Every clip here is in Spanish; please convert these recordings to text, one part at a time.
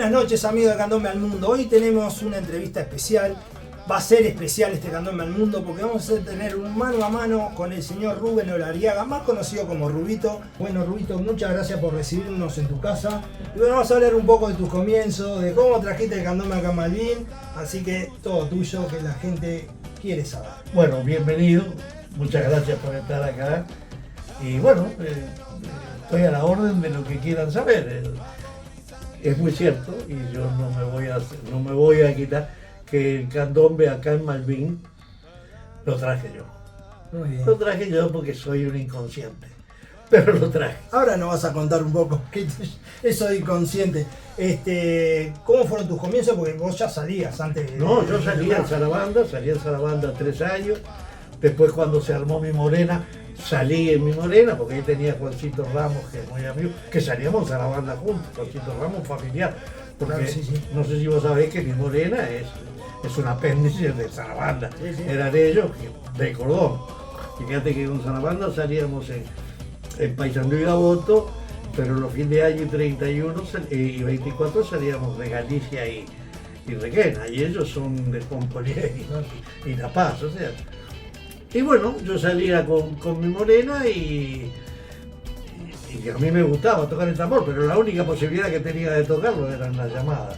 Buenas noches, amigos de Candombe al Mundo. Hoy tenemos una entrevista especial. Va a ser especial este Candombe al Mundo porque vamos a tener un mano a mano con el señor Rubén Olariaga, más conocido como Rubito. Bueno, Rubito, muchas gracias por recibirnos en tu casa. Y bueno, vamos a hablar un poco de tus comienzos, de cómo trajiste el candombe acá a Malvin. Así que todo tuyo, que la gente quiere saber. Bueno, bienvenido. Muchas gracias por estar acá. Y bueno, estoy a la orden de lo que quieran saber. Es muy cierto, y yo no me voy a quitar, que el candombe acá en Malvin lo traje yo. Muy bien. Lo traje yo porque soy un inconsciente, pero lo traje. Ahora nos vas a contar un poco eso de inconsciente. ¿Cómo fueron tus comienzos? Porque vos ya salías antes de... No, yo salía en Zarabanda 3 años. Después, cuando se armó Mi Morena, salí en Mi Morena, porque ahí tenía Juancito Ramos, que es muy amigo, que salíamos a la banda juntos, Juancito Ramos familiar. Porque Claro, sí. no sé si vos sabés que Mi Morena es un apéndice de Zarabanda. Sí. Eran ellos de Cordón. Fíjate que con Zarabanda salíamos en Paysandú y Gaboto, pero los fines de año y 31 y 24 salíamos de Galicia y Requena, y ellos son de Pompolié y La Paz, o sea. Y bueno, yo salía con Mi Morena y a mí me gustaba tocar el tambor, pero la única posibilidad que tenía de tocarlo eran las llamadas.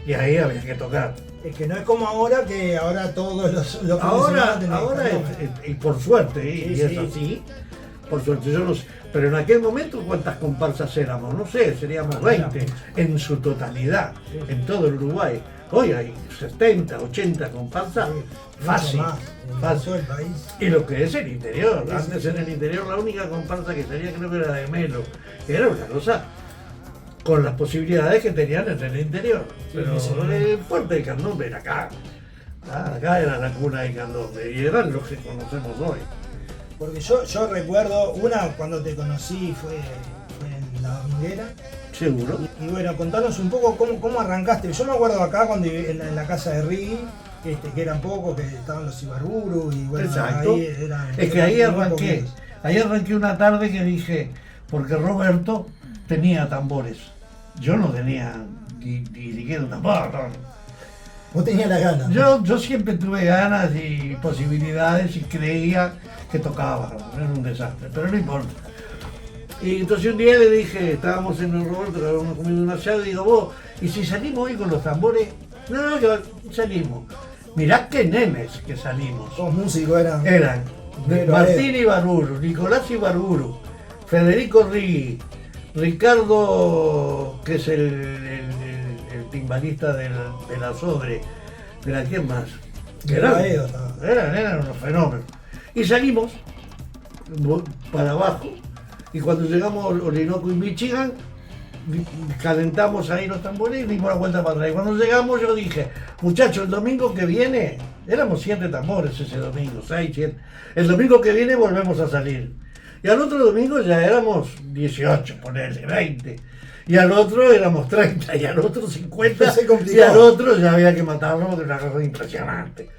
Y ahí había que tocar. Es que no es como ahora, que ahora todos los Ahora tenés y por suerte, y Sí, es sí. así, por suerte, yo no sé. Pero en aquel momento, ¿cuántas comparsas éramos? No sé, seríamos 20 en su totalidad, en todo el Uruguay. Hoy hay 70, 80 comparsas, fácil. En todo el país. Y lo que es el interior, Sí, antes sí. en el interior la única comparsa que salía creo que era de Melo, era una cosa con las posibilidades que tenían en el interior. Pero sí. el fuerte del candombe era acá. Acá era la cuna del candombe y eran los que conocemos hoy. Porque yo recuerdo, cuando te conocí fue en La Dominguera. Seguro. Y bueno, contanos un poco cómo arrancaste. Yo me acuerdo acá cuando en la casa de Riggy, que eran pocos, que estaban los Ibarburu y bueno, Exacto. ahí Es que ahí eran muy arranqué. poquitos. Ahí arranqué una tarde que dije, porque Roberto tenía tambores. Yo no tenía ni siquiera un tambor. No. Vos tenías las ganas. Yo siempre tuve ganas y posibilidades y creía que tocaba, era un desastre, pero no importa. Y entonces un día le dije, estábamos en el Roberto, que habíamos comido un asado, y digo, vos, ¿y si salimos hoy con los tambores? No, que salimos. Mirá qué nenes que salimos. Todos músicos eran. Eran Pero Martín Ibarburu, Nicolás Ibarburu, Federico Rigui, Ricardo, que es el timbalista de la Sobre, pero ¿quién más? Baedo estaba. Eran unos fenómenos. Y salimos para abajo, y cuando llegamos a Orinoco y Michigan, calentamos ahí los tambores y dimos la vuelta para atrás. Y cuando llegamos yo dije, muchachos, el domingo que viene, éramos 7 tambores ese domingo, 6, 7. El domingo que viene volvemos a salir. Y al otro domingo ya éramos 18, ponerle 20. Y al otro éramos 30, y al otro 50, Se complicó. y al otro ya había que matarlo de una cosa impresionante.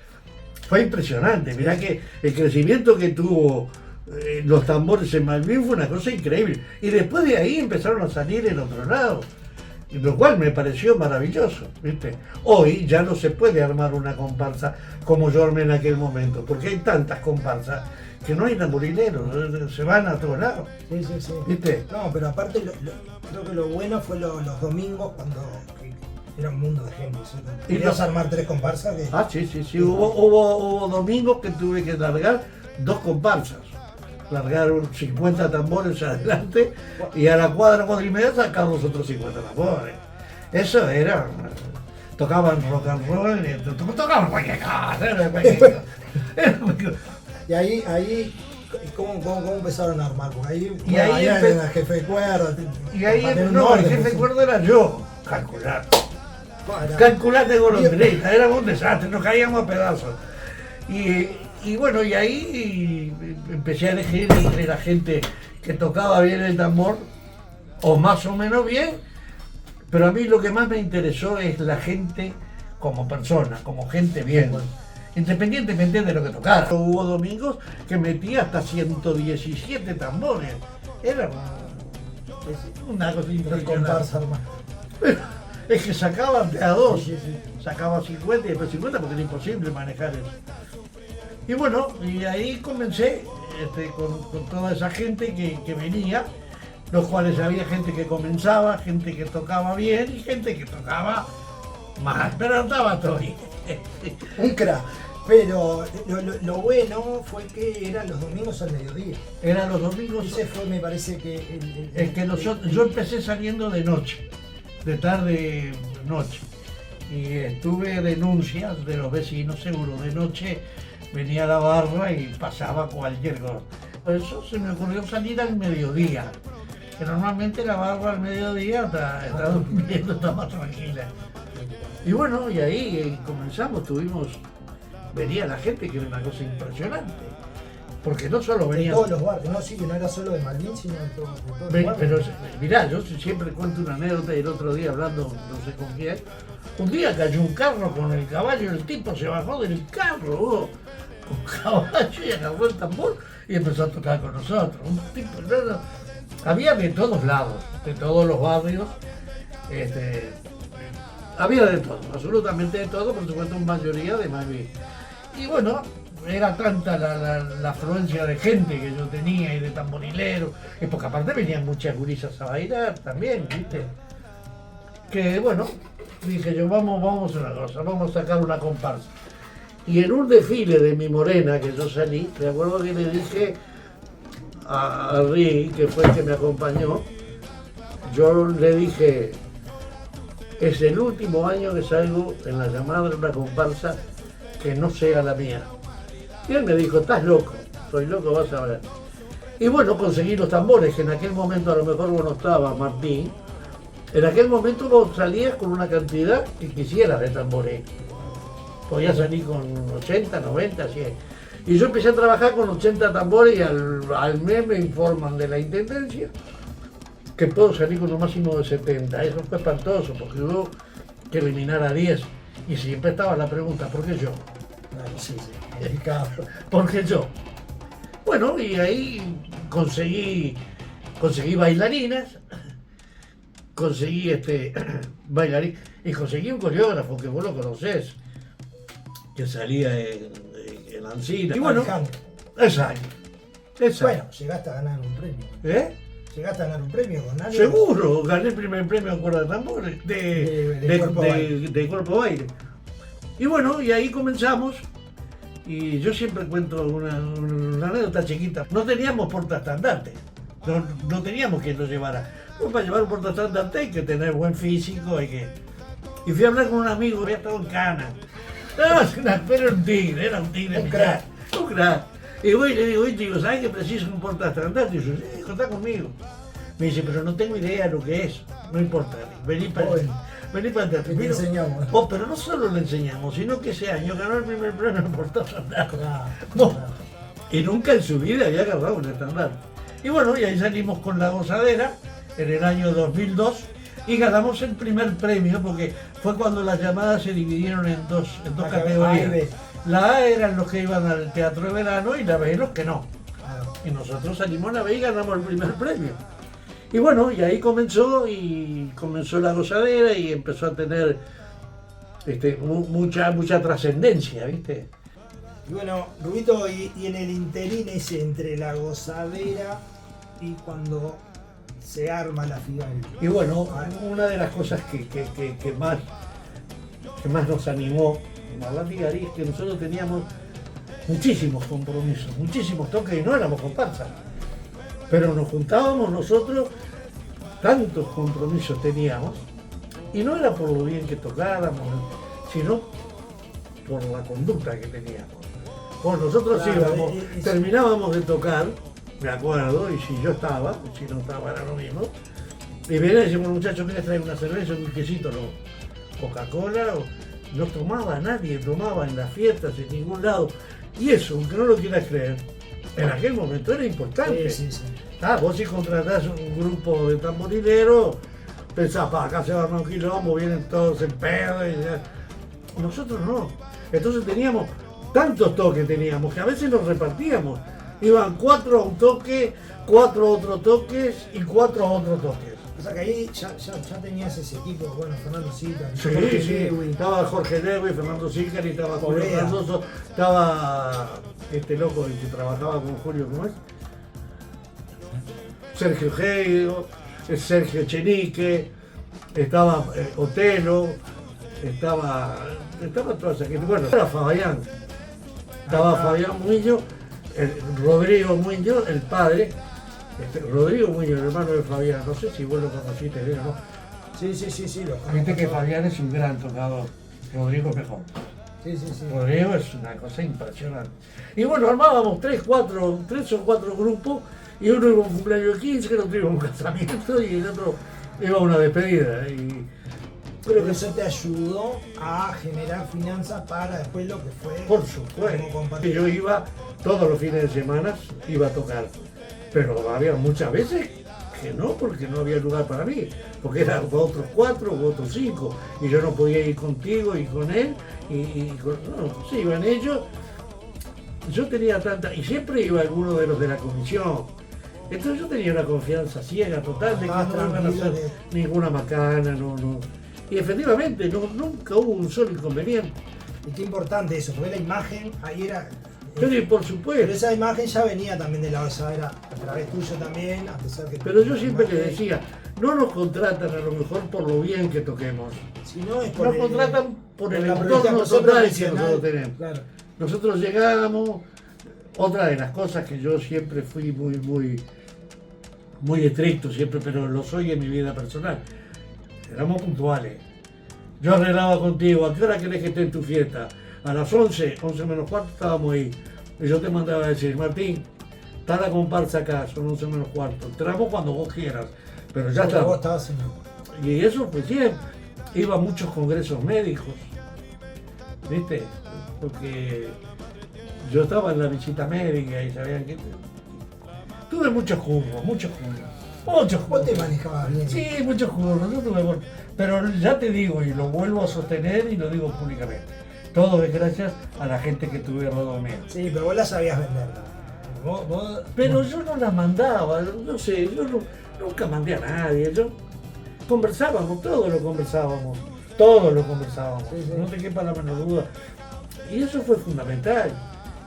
Fue impresionante, mirá que el crecimiento que tuvo los tambores en Malvin fue una cosa increíble. Y después de ahí empezaron a salir en otro lado, lo cual me pareció maravilloso, ¿viste? Hoy ya no se puede armar una comparsa como yo armé en aquel momento, porque hay tantas comparsas que no hay tamborileros, se van a todos lados. Sí. ¿Viste? No, pero aparte creo que lo bueno fue los domingos cuando era un mundo de gente. Y Querías los- armar 3 comparsas que... Sí. Hubo domingos que tuve que largar 2 comparsas. Largaron 50 tambores adelante y a la cuadra y media sacaron los otros 50 tambores. Eso era. Tocaban rock and roll, tocaban cualquier cosa. Y ahí ¿cómo empezaron a armar? Porque ahí, Y ahí era empe- el jefe de cuerda. Y ahí, para tener un no, el orden, jefe de pues, cuerda era yo. Calcular. para- Calcular de golondrina, era un desastre, nos caíamos a pedazos. Y bueno, y ahí empecé a elegir entre la gente que tocaba bien el tambor, o más o menos bien, pero a mí lo que más me interesó es la gente como persona, como gente bien, independientemente de lo que tocara. Hubo domingos que metía hasta 117 tambores, era una cosa Tres impresionante. comparsas, hermano. Es que sacaban de a dos. Sí, sí. Sacaba 50 y después 50 porque era imposible manejar eso. Y bueno, y ahí comencé con toda esa gente que venía, los cuales había gente que comenzaba, gente que tocaba bien y gente que tocaba mal, pero estaba todo bien. Un crack. Pero lo bueno fue que eran los domingos al mediodía. Eran los domingos. Ese fue, me parece que Es que yo empecé saliendo de noche, de tarde, noche. Y tuve denuncias de los vecinos, seguro. De noche venía la barra y pasaba cualquier cosa. Por eso se me ocurrió salir al mediodía. Que normalmente la barra al mediodía está durmiendo, está más tranquila. Y bueno, y ahí comenzamos, venía la gente, que era una cosa impresionante. Porque no solo de venían... todos los barrios, no, sí, que no era solo de Malvin, sino de todos los barrios. Pero mirá, yo siempre cuento una anécdota, y el otro día hablando no sé con quién, un día cayó un carro con el caballo, el tipo se bajó del carro, con caballo, y agarró el tambor y empezó a tocar con nosotros. Un tipo, había de todos lados, de todos los barrios, había de todo, absolutamente de todo, por supuesto en mayoría de Malvin. Y bueno, era tanta la afluencia de gente que yo tenía y de tamborileros, y porque aparte venían muchas gurisas a bailar también, ¿viste? Que bueno, dije yo, vamos a hacer una cosa, vamos a sacar una comparsa. Y en un desfile de mi morena que yo salí, me acuerdo que le dije a Rick, que fue el que me acompañó, yo le dije, es el último año que salgo en la llamada de una comparsa que no sea la mía. Y él me dijo, estás loco, soy loco, vas a ver. Y bueno, conseguí los tambores, que en aquel momento a lo mejor vos no estabas, Martín. En aquel momento vos salías con una cantidad que quisieras de tambores. Podías salir con 80, 90, 100. Y yo empecé a trabajar con 80 tambores y al mes me informan de la intendencia que puedo salir con un máximo de 70. Eso fue espantoso, porque hubo que eliminar a 10. Y siempre estaba la pregunta, ¿por qué yo? Ay, sí, delicado. ¿Por qué yo? Bueno, y ahí conseguí bailarinas, conseguí bailarín, y conseguí un coreógrafo que vos lo conocés, que salía en Ancina. Y bueno, exacto. Bueno, llegaste a ganar un premio. ¿Eh? ¿Llegaste a ganar un premio con nadie? Seguro, gané el primer premio en cuerda de tambores de cuerpo baile. Y bueno, y ahí comenzamos. Y yo siempre cuento una anécdota chiquita. No teníamos portaestandarte. No teníamos quien lo llevara. Pues para llevar un portaestandarte hay que tener buen físico. Y fui a hablar con un amigo que había estado en Cana. No, pero era un tigre Un crack. Un crack. Y voy y le digo, chico, ¿sabes que preciso un portaestandarte? Y yo, sí, contá conmigo. Me dice, pero no tengo idea de lo que es. No importa, vení para atrás. Te enseñamos. Pero no solo le enseñamos, sino que ese año ganó el primer premio en portaestandarte. Claro. Y nunca en su vida había agarrado un estandarte. Y bueno, y ahí salimos con La Gozadera en el año 2002 y ganamos el primer premio, porque fue cuando las llamadas se dividieron en dos categorías. La A eran los que iban al teatro de verano y la B los que no. Y nosotros salimos a la B y ganamos el primer premio. Y bueno, y ahí comenzó La Gozadera y empezó a tener mucha trascendencia, ¿viste? Y bueno, Rubito, y en el interín ese entre La Gozadera y cuando se arma la Figari. Y bueno, una de las cosas que más nos animó a la Figari es que nosotros teníamos muchísimos compromisos, muchísimos toques y no éramos comparsas. Pero nos juntábamos nosotros, tantos compromisos teníamos, y no era por lo bien que tocáramos, sino por la conducta que teníamos. Pues nosotros íbamos, terminábamos de tocar, me acuerdo, y si yo estaba, si no estaba era lo mismo, y venía y decíamos, muchachos, ¿quieres traer una cerveza, un quesito, no? Coca-Cola, no tomaba nadie, tomaba en las fiestas, en ningún lado. Y eso, aunque no lo quieras creer, en aquel momento era importante. Sí. Vos si contratás un grupo de tamborileros, pensás, acá se va a armar un quilombo, vienen todos en pedo. Nosotros no. Entonces teníamos tantos toques que a veces nos repartíamos. Iban 4 a un toque, 4 a otros toques y 4 a otros toques. O sea que ahí ya tenías ese equipo, bueno, Fernando Sica, Sí, Jorge sí, Lewin. estaba Jorge Lewin, Fernando Zícari, estaba Julio Correa. Cardoso, estaba este loco el que trabajaba con Julio, ¿cómo es? Sergio Geido, Sergio Chenique, estaba Otelo, estaba toda esa gente. Bueno, era Fabián, estaba Fabián Muñoz, Rodrigo Muñoz, el padre, Rodrigo Muñoz, el hermano de Fabián, no sé si vos lo conociste bien o no. Sí, lo Viste que Fabián es un gran tocador, Rodrigo es mejor. Sí. Rodrigo es una cosa impresionante. Y bueno, armábamos 3 o 4 grupos, y uno iba a un cumpleaños de 15, el otro iba a un casamiento y el otro iba a una despedida. Y creo que eso te ayudó a generar finanzas para después lo que fue. por supuesto, como compartir. yo iba todos los fines de semana, iba a tocar, pero había muchas veces que no, porque no había lugar para mí, porque eran otros 4 u otros 5, y yo no podía ir contigo y con él, no, sí, iban ellos. Yo tenía tanta, y siempre iba alguno de los de la comisión. Entonces yo tenía una confianza ciega total de que no iban a hacer ninguna macana, no. Y efectivamente, nunca hubo un solo inconveniente. Y qué importante eso, porque la imagen ahí era. Pero y por Pero supuesto. esa imagen ya venía también de la OSA, era a través tuyo también, a pesar que. Pero yo siempre les decía, no nos contratan a lo mejor por lo bien que toquemos. Si no es por Nos contratan por el la entorno proyección total que profesional. nosotros tenemos. Claro. Nosotros llegamos, otra de las cosas que yo siempre fui muy estricto, siempre, pero lo soy en mi vida personal. Éramos puntuales. Yo arreglaba contigo, ¿a qué hora querés que esté en tu fiesta? A las 11 menos cuarto estábamos ahí. Y yo te mandaba a decir, Martín, está la comparsa acá, son 11 menos cuarto. Entramos cuando vos quieras, pero ya Pero vos está. estabas en. Y eso pues siempre. Iba a muchos congresos médicos, ¿viste? Porque yo estaba en la visita médica y sabían que... Tuve muchos curros. Vos te manejabas bien. Sí, muchos curros, yo tuve... Pero ya te digo, y lo vuelvo a sostener y lo digo públicamente, todo es gracias a la gente que tuve alrededor mío. Sí, pero vos la sabías vender. Vos. Pero yo no la mandaba, no sé, nunca mandé a nadie, conversábamos, todo lo conversábamos, Sí, sí. no te quepa la menor duda. Y eso fue fundamental.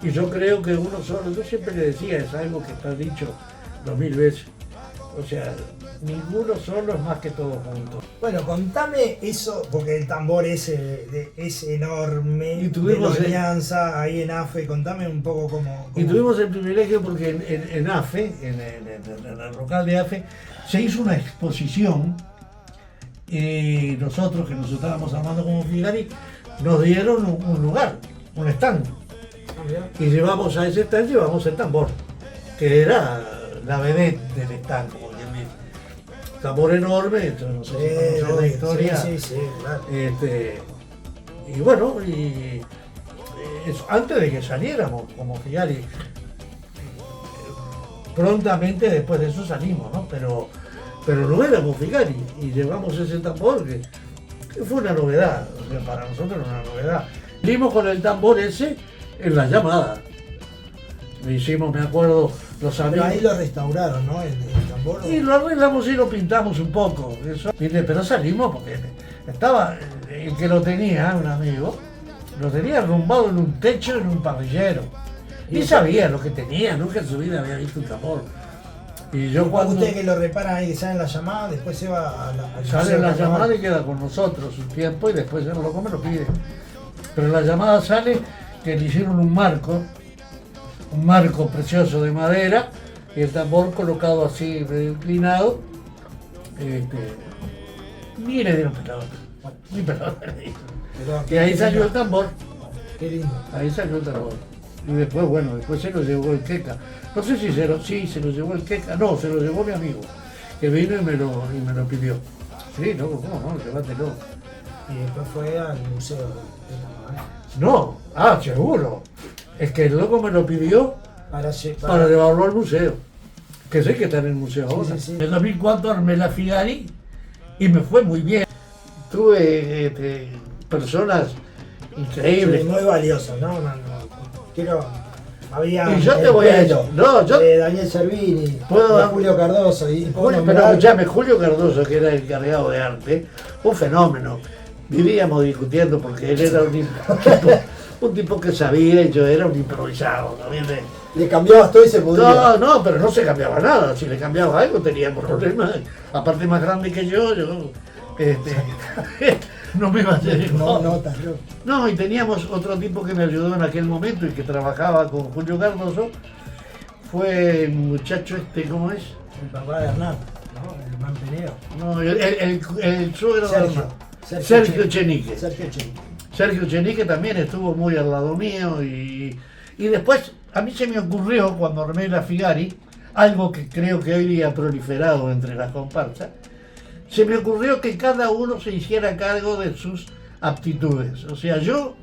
Y yo creo que uno solo, yo siempre le decía, es algo que está dicho 2000 veces. O sea, ninguno solo es más que todos juntos. Bueno, contame eso, porque el tambor es enorme, Y tuvimos de Alianza, ahí en AFE, contame un poco cómo. Y tuvimos el privilegio porque en AFE, en el local de AFE, se hizo una exposición y nosotros que nos estábamos armando como Figari, nos dieron un lugar, un stand. Y llevamos a ese stand, llevamos el tambor, que era la vedette del stand, como quien dice. Tambor enorme, entonces no sé si conocés la historia. Sí, claro. Y bueno, eso, antes de que saliéramos como Figari, prontamente después de eso salimos, ¿no? Pero no éramos Figari y llevamos ese tambor que fue una novedad, o sea, para nosotros era una novedad. Salimos con el tambor ese en la llamada. Lo hicimos, me acuerdo, los amigos. Pero ahí lo restauraron, ¿no? El tambor. Y lo arreglamos y lo pintamos un poco, eso. Pero salimos porque estaba, el que lo tenía, un amigo, lo tenía arrumbado en un techo, en un parrillero. Y sabía lo que tenía, nunca en su vida había visto un tambor. Y yo cuando... Ustedes que lo reparan ahí, que salen la llamada, después se va a la... Sale la llamada y queda con nosotros un tiempo y después se lo come, lo pide. Pero la llamada sale que le hicieron un marco precioso de madera y el tambor colocado así, inclinado. Ni le dieron pelota. Bueno, ni pelota le dieron. Y ahí salió el tambor. Qué lindo. Ahí salió el tambor. Y después, bueno, después se lo llevó el Queca. No sé si se lo llevó el Queca. No, se lo llevó mi amigo, que vino y me lo pidió. Sí, no, ¿cómo no? Llévatelo. Y después fue al museo de la manera. No, seguro. Es que el loco me lo pidió para llevarlo al museo. Que sé que está en el museo ahora. Sí. En el 2004 armé la Figari y me fue muy bien. Tuve personas increíbles. Sí, muy valioso, ¿no? Quiero Había Y yo te voy a decir, no, yo Daniel Servini, puedo Julio Cardoso. pero escuchame, Julio Cardoso, que era el encargado de arte, un fenómeno. Vivíamos discutiendo porque él era un tipo que sabía y yo era un improvisado, ¿no? Le cambiabas todo y se podía. No, pero no se cambiaba nada. Si le cambiaba algo teníamos problemas. Aparte más grande que yo no me iba a hacer No, y teníamos otro tipo que me ayudó en aquel momento y que trabajaba con Julio Cardoso. Fue el muchacho ¿cómo es? El papá de Hernán, ¿no? El Manteneo. No, el suegro de Hernán. Sergio Chenique. Sergio Chenique también estuvo muy al lado mío y después a mí se me ocurrió cuando armé la Figari, algo que creo que hoy día ha proliferado entre las comparsas, se me ocurrió que cada uno se hiciera cargo de sus aptitudes. O sea, yo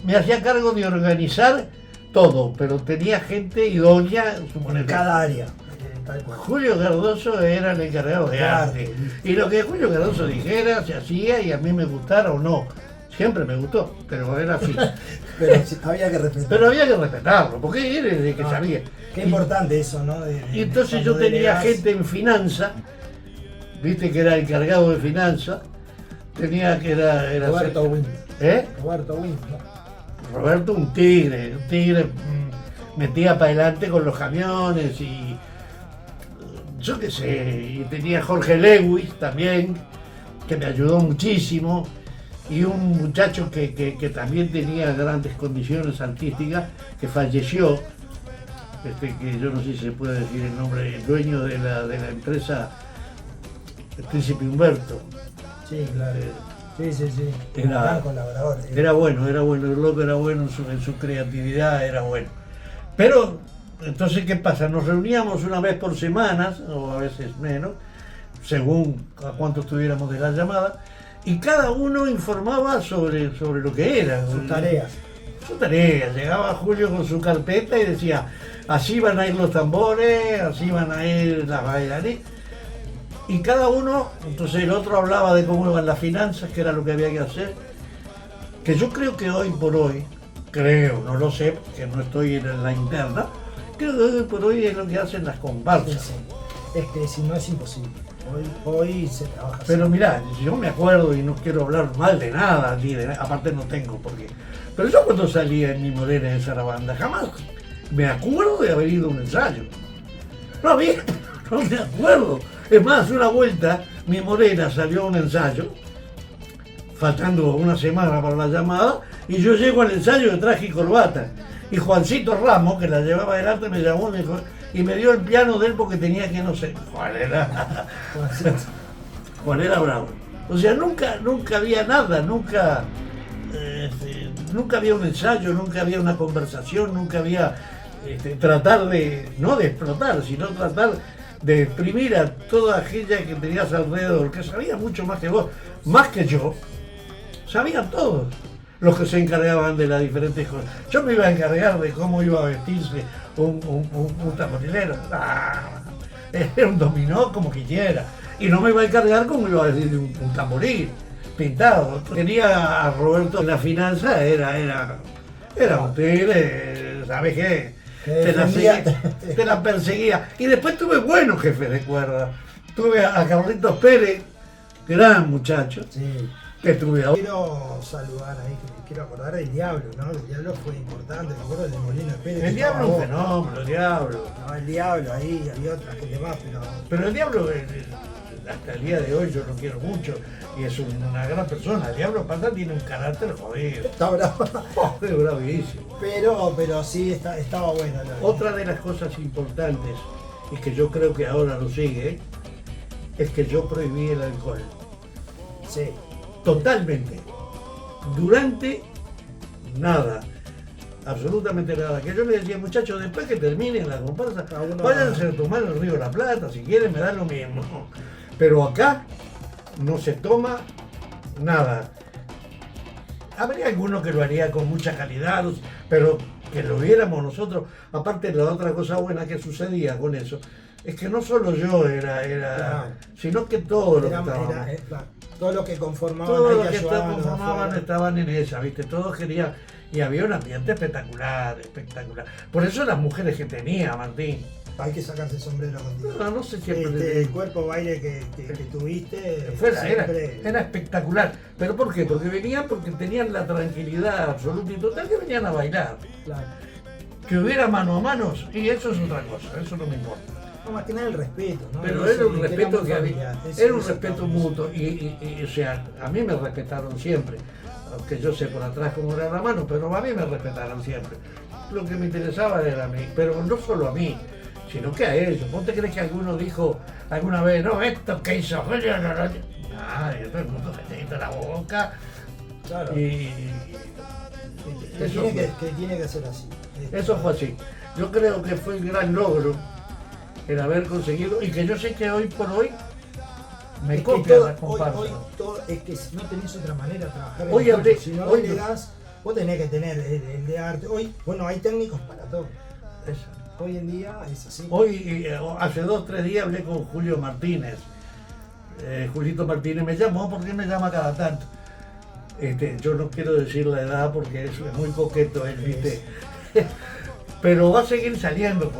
me hacía cargo de organizar todo, pero tenía gente idónea en cada área. Julio Cardoso era el encargado de arte. Y lo que Julio Cardoso dijera se hacía y a mí me gustara o no. Siempre me gustó, pero era así. Pero había que respetarlo. Pero había que respetarlo, porque él es el que sabía. Qué importante eso, ¿no? Y entonces yo tenía gente en finanza, viste que era el encargado de finanza, tenía que era Roberto Wynn. Roberto Wynn, ¿no? Roberto un tigre metía para adelante con los camiones y yo qué sé, y tenía Jorge Lewis también, que me ayudó muchísimo. Y un muchacho que también tenía grandes condiciones artísticas, que falleció, que yo no sé si se puede decir el nombre, el dueño de la empresa, el Príncipe Humberto. Sí, claro. Sí. Era colaborador. Era bueno, el loco era bueno en su creatividad, era bueno. Pero, entonces, ¿qué pasa? Nos reuníamos una vez por semana, o a veces menos, según a cuánto estuviéramos de la llamada, y cada uno informaba sobre lo que era. Sus tareas. Llegaba Julio con su carpeta y decía, así van a ir los tambores, así van a ir las bailarinas. Y cada uno, entonces el otro hablaba de cómo iban las finanzas, que era lo que había que hacer. Que yo creo que hoy por hoy, no lo sé, porque no estoy en la interna, creo que hoy por hoy es lo que hacen las comparsas. Sí. Es que si no es imposible. Hoy se trabaja así. Pero mirá, yo me acuerdo y no quiero hablar mal de nada, aparte no tengo por qué. Pero yo cuando salía en mi Morena de Sarabanda, jamás me acuerdo de haber ido a un ensayo. No me acuerdo. Es más, una vuelta, mi Morena salió a un ensayo, faltando una semana para la llamada, y yo llego al ensayo de traje y corbata. Y Juancito Ramos, que la llevaba adelante, me llamó y me dio el piano de él porque tenía que, no sé, Juan era bravo. O sea, nunca había nada, nunca había un ensayo, nunca había una conversación, nunca había tratar de, no de explotar, sino tratar de exprimir a toda aquella que tenías alrededor, que sabía mucho más que vos, más que yo, sabían todos los que se encargaban de las diferentes cosas. Yo me iba a encargar de cómo iba a vestirse un tamborilero. Era un dominó como quisiera. Y no me iba a encargar cómo iba a vestir un tamboril pintado. Tenía a Roberto en la finanza, era un tigre, ¿sabes qué? Te la perseguía. Y después tuve buenos jefes de cuerda. Tuve a Carlitos Pérez, gran muchacho. Sí. Quiero saludar ahí, quiero acordar del Diablo, ¿no? El Diablo fue importante, me acuerdo de Molina Pérez. El Diablo es un fenómeno, el Diablo. No, el Diablo, ahí había otra gente más, pero el Diablo, hasta el día de hoy yo lo quiero mucho y es una gran persona. El Diablo Pata tiene un carácter jodido. Está bravo. Es bravísimo. Pero sí, estaba buena. Otra de las cosas importantes, y que yo creo que ahora lo sigue, es que yo prohibí el alcohol. Sí. Totalmente. Durante nada. Absolutamente nada. Que yo le decía, muchachos, después que terminen la comparsa, váyanse a tomar el Río de la Plata, si quieren me da lo mismo. Pero acá no se toma nada. Habría alguno que lo haría con mucha calidad, pero que lo viéramos nosotros. Aparte, la otra cosa buena que sucedía con eso, Es que no solo yo Claro. sino que todos los que Era- estábamos. claro, todos los que conformaban Todos ahí los que ayudaban conformaban afuera. estaban en esa, ¿viste? Todos querían. Y había un ambiente espectacular, espectacular. Por eso las mujeres que tenía, Martín. Hay que sacarse el sombrero contigo. No sé siempre. El cuerpo baile que tuviste Era siempre. espectacular. ¿Pero por qué? Porque venían, porque tenían la tranquilidad absoluta y total que venían a bailar. Claro. Que hubiera mano a manos, y eso es otra cosa, eso no me importa. No, más que nada el respeto, ¿no? Pero Ese- era un que respeto muy que había, familiar. era un Eso respeto estamos. mutuo, o sea, a mí me respetaron siempre, aunque yo sé por atrás cómo era la mano, pero a mí me respetaron siempre. Lo que me interesaba era a mí, pero no solo a mí, sino que a ellos. ¿Vos te crees que alguno dijo alguna vez, no, esto que hizo Julio, no, y todo el mundo se te la boca, Claro. y Que eso tiene fue. que tiene que ser así. Eso fue así. Yo creo que fue un gran logro el haber conseguido, y que yo sé que hoy por hoy me Es que copian todo- las comparsas. hoy todo- es que si no tenés otra manera de trabajar Hoy el cuerpo, hablé- si no hoy le no. das, vos tenés que tener el de arte. Hoy, bueno, hay técnicos para todo. Eso. Hoy en día es así. Hoy, hace 2 o 3 días hablé con Julio Martínez. Julito Martínez me llamó porque me llama cada tanto. Yo no quiero decir la edad porque es muy coqueto él, ¿viste? Pero va a seguir saliendo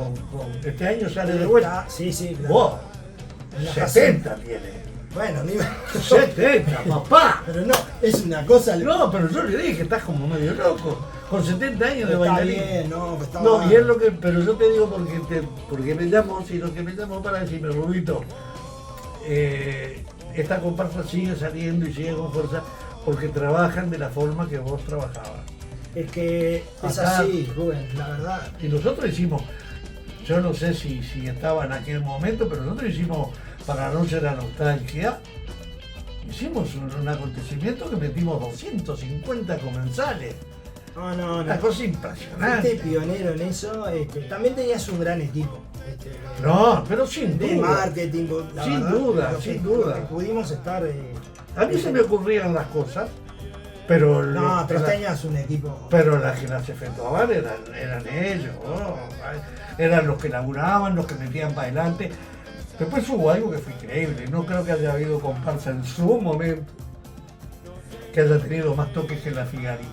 este año sale de vuelta. Sí, sí, claro. Vos, En la 70 tiene. Bueno, ni 70, papá. pero no, es una cosa. No, pero yo le dije, estás como medio loco. Con 70 años de está bailarín. bien, no, está No, mal. y es lo que, pero yo te digo porque me llamó, sino que me llamó para decirme, Rubito, esta comparsa sigue saliendo y sigue con fuerza porque trabajan de la forma que vos trabajabas. Es que es Acá- así, Rubén, la verdad. Y nosotros hicimos, yo no sé si estaba en aquel momento, pero nosotros hicimos para la noche de la nostalgia, hicimos un acontecimiento que metimos 250 comensales. No, no, Una no. cosa impresionante. Fuiste pionero en eso. También tenías un gran equipo. No, pero sin De duda. marketing, la Sin verdad, duda, lo que- sin duda. lo que pudimos estar. A mí se me ocurrían las cosas, pero, No, pero tenías un equipo. pero las que las efectuaban eran ellos, ¿no? Eran los que laburaban, los que metían para adelante. Después hubo algo que fue increíble, no creo que haya habido comparsa en su momento que haya tenido más toques que la Figari.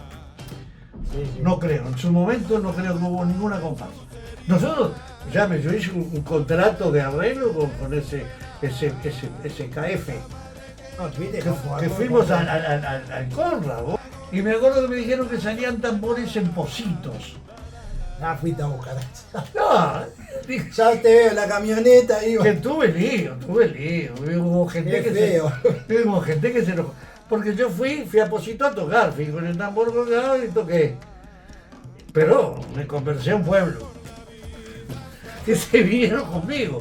Sí, sí. No creo, en su momento no creo que hubo ninguna comparsa. Nosotros, yo hice un contrato de arreglo con ese KF. No, tuviste Que fuimos al Conrad, vos. Y me acuerdo que me dijeron que salían tambores en Pocitos. Ah, fuiste a buscar. No, dije, Ya te veo en la camioneta ahí. que tuve lío. Hubo gente Qué que feo. hubo gente que se enojó. Porque yo fui a Pocito a tocar, fui con el tambor colgado y toqué. Pero me conversé a un pueblo. Que se vinieron conmigo.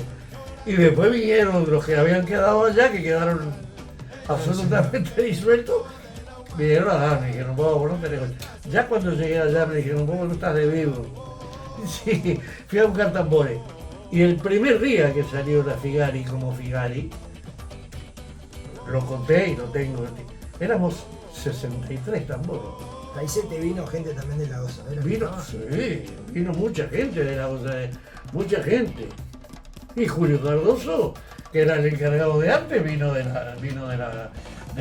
Y después vinieron los que habían quedado allá, que quedaron absolutamente disueltos. Vinieron a darme, dijeron, vos no tenés cuenta. Ya cuando llegué allá me dijeron, vos no estás de vivo. Sí, fui a buscar tambores. Y el primer día que salió la Figari como Figari, lo conté y lo tengo. Éramos 63 tambores. Ahí se te vino gente también de la gozadera. Vino mucha gente de la gozadera, mucha gente. Y Julio Cardoso, que era el encargado de arte, vino de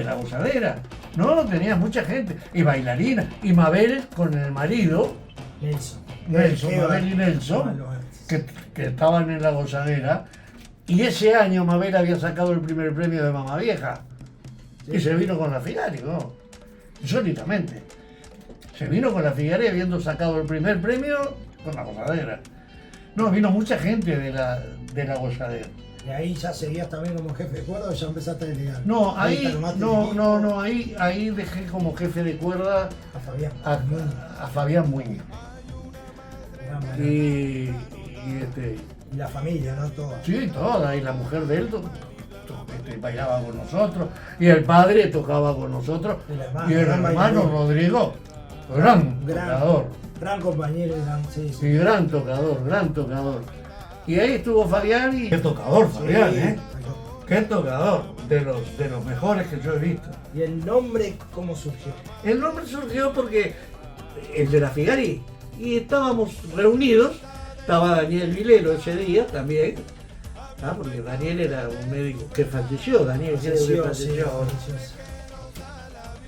la gozadera. No, tenía mucha gente. Y bailarina. Y Mabel con el marido, Nelson. Mabel y Nelson, que estaban en la gozadera. Y ese año Mabel había sacado el primer premio de Mamá Vieja. Y se vino con la Figari, ¿no? Solitamente. Se vino con la Figari habiendo sacado el primer premio con la gozadera. No, vino mucha gente de la gozadera. Y ahí ya seguías también como jefe de cuerda o ya empezaste a delegar. No, te ahí, armaste el equipo. ahí dejé como jefe de cuerda A Fabián. a Fabián Muñoz. Gran bailarín. Y Y la familia, ¿no? Toda. sí, toda, y la mujer de él bailaba con nosotros, y el padre tocaba con nosotros, El hermano, y el gran hermano bailarín. Rodrigo, gran tocador, Gran compañero, sí, sí. y gran tocador. Y ahí estuvo Fabián y... Qué tocador, Fabián, Sí, ¿eh? Qué tocador, de los mejores que yo he visto. ¿Y el nombre cómo surgió? El nombre surgió porque el de la Figari, y estábamos reunidos, estaba Daniel Vilelo ese día también, Porque Daniel era un médico que falleció, Daniel creo que falleció ahora.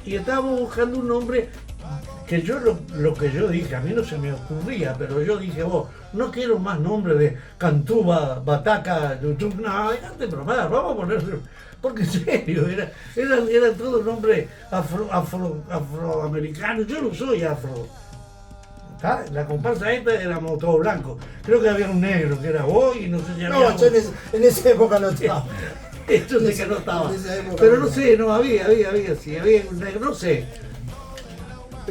Y estábamos buscando un nombre que yo lo que yo dije, a mí no se me ocurría, pero yo dije, no quiero más nombre de Cantúa, Bataca, YouTube, no, déjate bromar, vamos a ponerle, porque en serio, era todo nombre afroamericano, yo no soy afro. ¿Ah? La comparsa esta éramos todos blancos, creo que había un negro que era vos y no sé si había... No, yo en esa época no estaba. Yo sé que no estaba, pero no sé, no, había un negro, no sé.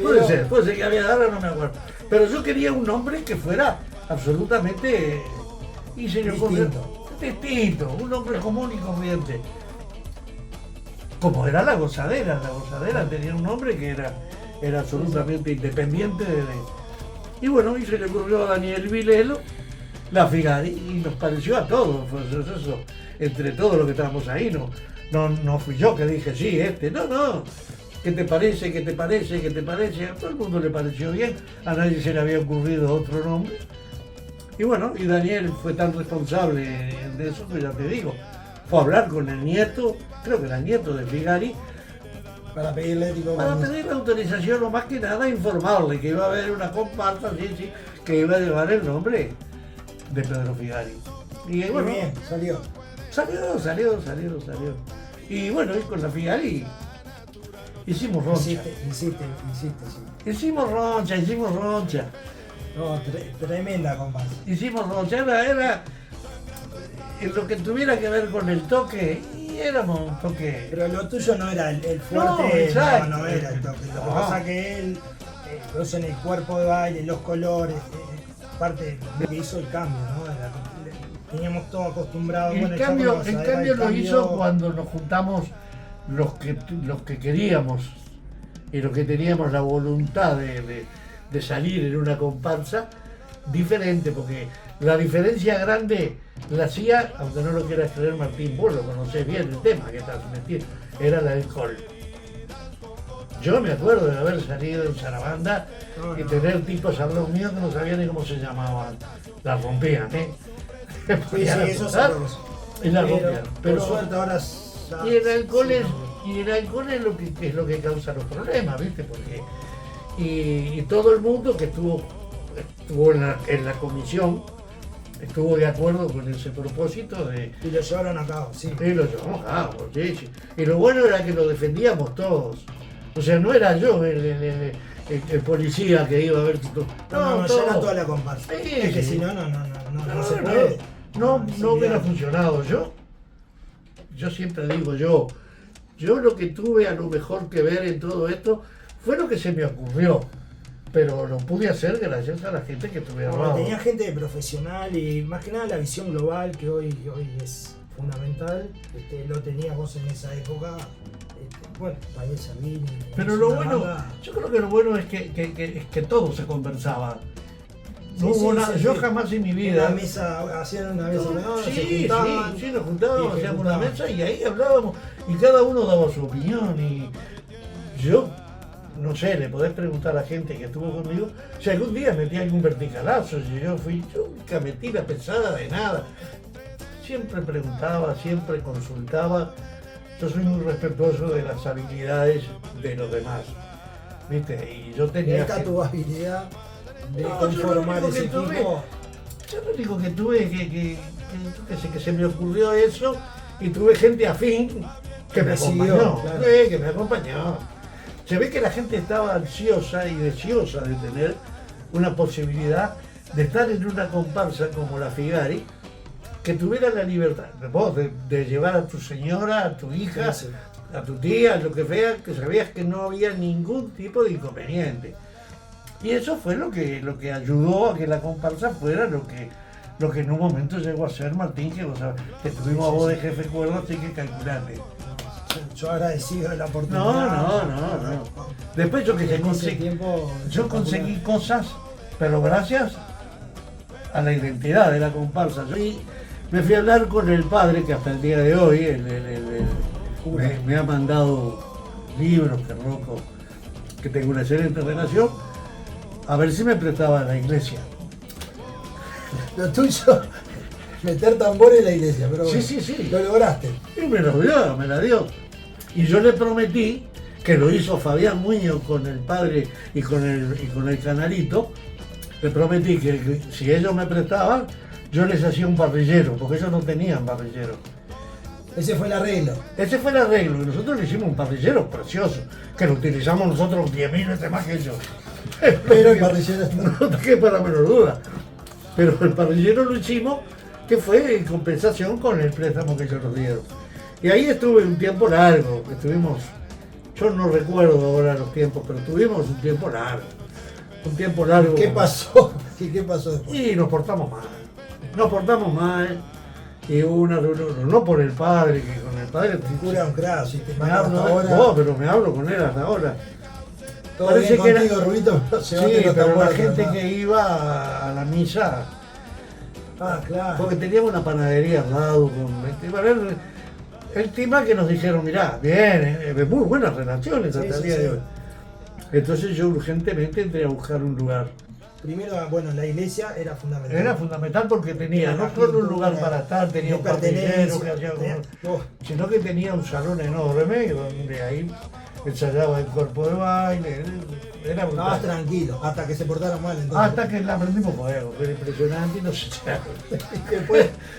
Puede ser que había, ahora no me acuerdo. Pero yo quería un nombre que fuera absolutamente distinto, un nombre común y corriente. Como era la Gozadera tenía un nombre que era absolutamente independiente y bueno, y se le ocurrió a Daniel Vilelo la Figari y nos pareció a todos, pues eso, entre todos los que estábamos ahí, no fui yo que dije sí, no. ¿Qué te parece? A todo el mundo le pareció bien, a nadie se le había ocurrido otro nombre. Y bueno, y Daniel fue tan responsable de eso que ya te digo, fue a hablar con el nieto, creo que era el nieto de Figari, para pedirle autorización, o más que nada informarle que iba a haber una comparsa, que iba a llevar el nombre de Pedro Figari. Y bueno, muy bien, salió. Y bueno, y con la Figari hicimos roncha. Hiciste, sí. Hicimos roncha. No, tremenda comparsa. Hicimos roncha, era en lo que tuviera que ver con el toque, y éramos un toque... Pero lo tuyo no era el fuerte, no era el toque. Lo que pasa es que él, vos en el cuerpo de baile, los colores, parte de lo que hizo el cambio, ¿no? Teníamos todo acostumbrado. El cambio lo hizo cuando nos juntamos los que queríamos y los que teníamos la voluntad de salir en una comparsa diferente, porque la diferencia grande la hacía, aunque no lo quieras creer Martín, vos lo conocés bien el tema que estás metido, era el alcohol. Yo me acuerdo de haber salido en Sarabanda y tener tipos al lado mío que no sabían ni cómo se llamaban, la rompían, Sí, eso es sabroso. Y la rompían. Pero por suerte ahora y el alcohol es lo que causa los problemas, ¿viste? Porque y todo el mundo que estuvo en la comisión estuvo de acuerdo con ese propósito y lo llevaron a cabo, sí. Y lo llevamos a cabo, sí. Y lo bueno era que lo defendíamos todos. O sea, no era yo el policía que iba a ver todo. No, ya era toda la comparsa. Sí, es que si no se puede. No hubiera funcionado. Yo siempre digo, yo lo que tuve a lo mejor que ver en todo esto fue lo que se me ocurrió, pero lo pude hacer gracias a la gente que estuviera al lado. Tenía gente profesional y más que nada la visión global que hoy es fundamental. Lo tenías vos en esa época. Bueno, Daniel Servini. Pero lo bueno, yo creo que lo bueno es que todo se conversaba. No hubo nada, yo jamás en mi vida. Hacían una mesa redonda, sí, nos juntábamos, hacíamos una mesa y ahí hablábamos y cada uno daba su opinión. Y yo, no sé, le podés preguntar a la gente que estuvo conmigo si algún día metí algún verticalazo, si yo nunca metí la pesada de nada. Siempre preguntaba, siempre consultaba. Yo soy muy respetuoso de las habilidades de los demás, ¿viste? Y yo tenía... Esta tu habilidad de conformar ese equipo. Yo lo único que tuve que se me ocurrió eso y tuve gente afín que me acompañó, claro. Que me acompañó. Se ve que la gente estaba ansiosa y deseosa de tener una posibilidad de estar en una comparsa como la Figari, que tuviera la libertad, vos, de llevar a tu señora, a tu hija, sí. A tu tía, lo que sea, que sabías que no había ningún tipo de inconveniente. Y eso fue lo que ayudó a que la comparsa fuera lo que en un momento llegó a ser, Martín, que vos sabés, que tuvimos a vos de jefe cuerda, así que calculate. Yo agradecido de la oportunidad. No. Después yo conseguí cosas, pero gracias a la identidad de la comparsa. Yo me fui a hablar con el padre, que hasta el día de hoy me ha mandado libros, que tengo una excelente relación, a ver si me prestaba a la iglesia. Lo tuyo Meter tambor en la iglesia, pero bueno, sí. lo lograste. Y me lo dio, me la dio. Y yo le prometí, que lo hizo Fabián Muñoz con el padre y con el canalito, le prometí que si ellos me prestaban, yo les hacía un parrillero, porque ellos no tenían parrillero. Ese fue el arreglo. Ese fue el arreglo, y nosotros le hicimos un parrillero precioso, que lo utilizamos nosotros 10.000 veces más que ellos. Pero el parrillero no te quepa la menor duda. Pero el parrillero lo hicimos, que fue en compensación con el préstamo que ellos nos dieron. Y ahí estuve un tiempo largo, estuvimos, yo no recuerdo ahora los tiempos, pero tuvimos un tiempo largo. Un tiempo largo. ¿Qué pasó? ¿Qué pasó después? Y nos portamos mal. Y no por el padre, que con el padre... Figura un crack, si te me mandas hablo, hasta ahora. no, pero me hablo con él hasta ahora. Todo Parece bien que contigo, Rubito, pero se va sí, que no te pero la acuerdas, gente ¿verdad? que iba a la misa, Claro. porque teníamos una panadería al lado, el tema que nos dijeron, mirá, bien, muy buenas relaciones hasta el día de hoy. Entonces yo urgentemente entré a buscar un lugar. Primero, bueno, la iglesia era fundamental. Era fundamental porque tenía no solo un lugar para estar, tenía un parrillero que hacía sino que tenía un salón enorme donde ahí ensayaba el cuerpo de baile. Era brutal. Estabas tranquilo, hasta que se portaron mal entonces. Hasta que la aprendimos fuego, que era impresionante y nos echaron.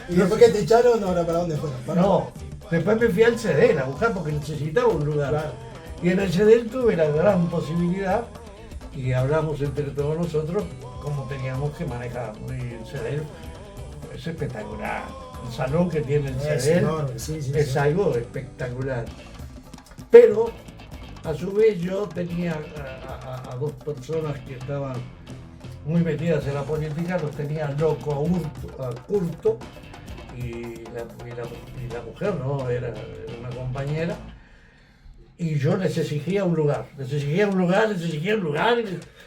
y después que te echaron, ahora para dónde fueron. No, después me fui al CEDEL a buscar porque necesitaba un lugar. Claro. Y en el CEDEL tuve la gran posibilidad y hablamos entre todos nosotros cómo teníamos que manejar. Y el CEDEL es espectacular. El salón que tiene el CEDEL es algo espectacular. Pero a su vez yo tenía a dos personas que estaban muy metidas en la política, los tenía loco a Curto y la mujer no, era una compañera. Y yo les exigía un lugar, y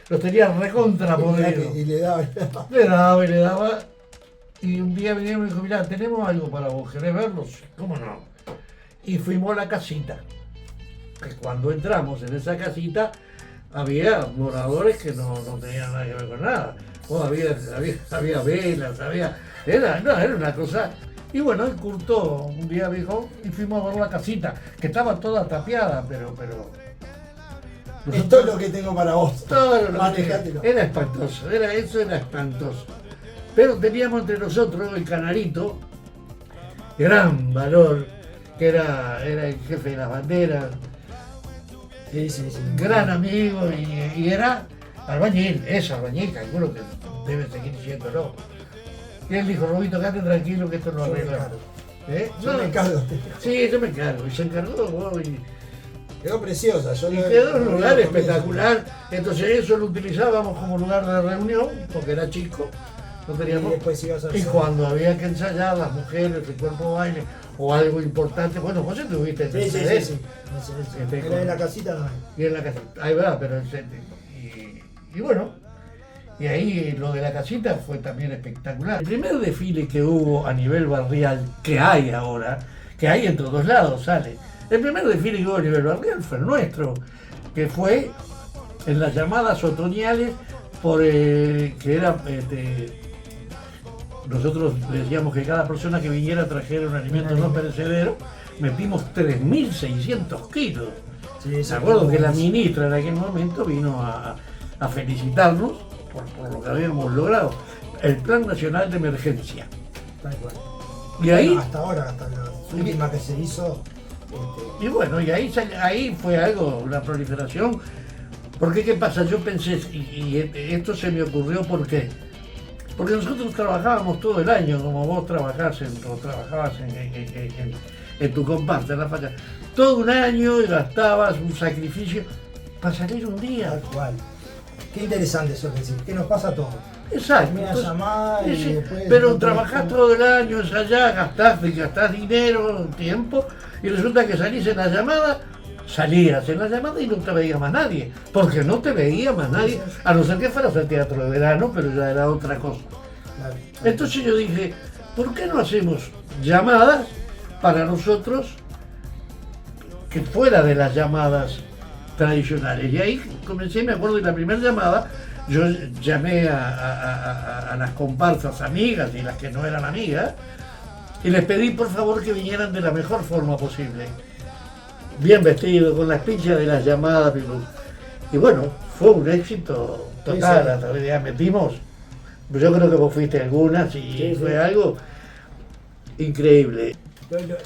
los tenía recontra podridos. Y le daba. Le daba. Y un día vinieron y me dijo, mirá, tenemos algo para vos, ¿querés verlos? ¿Cómo no? Y fuimos a la casita. Que cuando entramos en esa casita, había moradores que no tenían nada que ver con nada. Había velas, era una cosa. Y bueno, el Curto un día dijo, y fuimos a ver la casita, que estaba toda tapiada, pero Esto es lo que tengo para vos. Todo Manejátelo. era espantoso, era espantoso. Pero teníamos entre nosotros el canarito, gran valor, que era el jefe de las banderas, Sí. gran amigo y era albañil, calculo que debe seguir siéndolo. Y él dijo, Robito, quédate tranquilo que esto lo arreglamos. Yo me encargo. Sí, yo me encargo. Y se encargó. Quedó preciosa. Y quedó un lugar espectacular. Entonces eso lo utilizábamos como lugar de reunión, porque era chico. No teníamos... Y cuando había que ensayar las mujeres, el cuerpo de baile o algo importante, bueno, vos estuviste en el CD. Sí. Era en la casita no hay. Y en la casita, ahí va, pero y bueno. Y ahí lo de la casita fue también espectacular. El primer desfile que hubo a nivel barrial, que hay ahora, que hay en todos lados, sale. El primer desfile que hubo a nivel barrial fue el nuestro, que fue en las llamadas otoñales, que era, nosotros decíamos que cada persona que viniera trajera un alimento no perecedero, metimos 3.600 kilos. Me acuerdo que la ministra en aquel momento vino a felicitarnos por lo que habíamos logrado, el Plan Nacional de Emergencia. Tal cual. Y ahí, hasta ahora, hasta la última que se hizo. Y bueno, y ahí fue algo, una proliferación. Porque qué pasa, yo pensé, y esto se me ocurrió porque nosotros trabajábamos todo el año, como vos trabajabas en tu comparsa, en la facha, todo un año y gastabas un sacrificio para salir un día. Tal cual. Qué interesante eso que decís, que nos pasa a todos. Exacto. Pero trabajás todo el año, allá, gastás dinero, tiempo, y resulta que salís en la llamada, salías en la llamada y no te veía más nadie, porque no te veía más nadie, a no ser que fueras al teatro de verano, pero ya era otra cosa. Entonces yo dije, ¿por qué no hacemos llamadas para nosotros que fuera de las llamadas tradicionales? Y ahí comencé, me acuerdo de la primera llamada, yo llamé a las comparsas amigas y las que no eran amigas y les pedí por favor que vinieran de la mejor forma posible. Bien vestidos, con las pinchas de las llamadas. Y bueno, fue un éxito total. Sí. Hasta hoy día metimos, yo creo que vos fuiste a algunas y Sí, fue sí. algo increíble.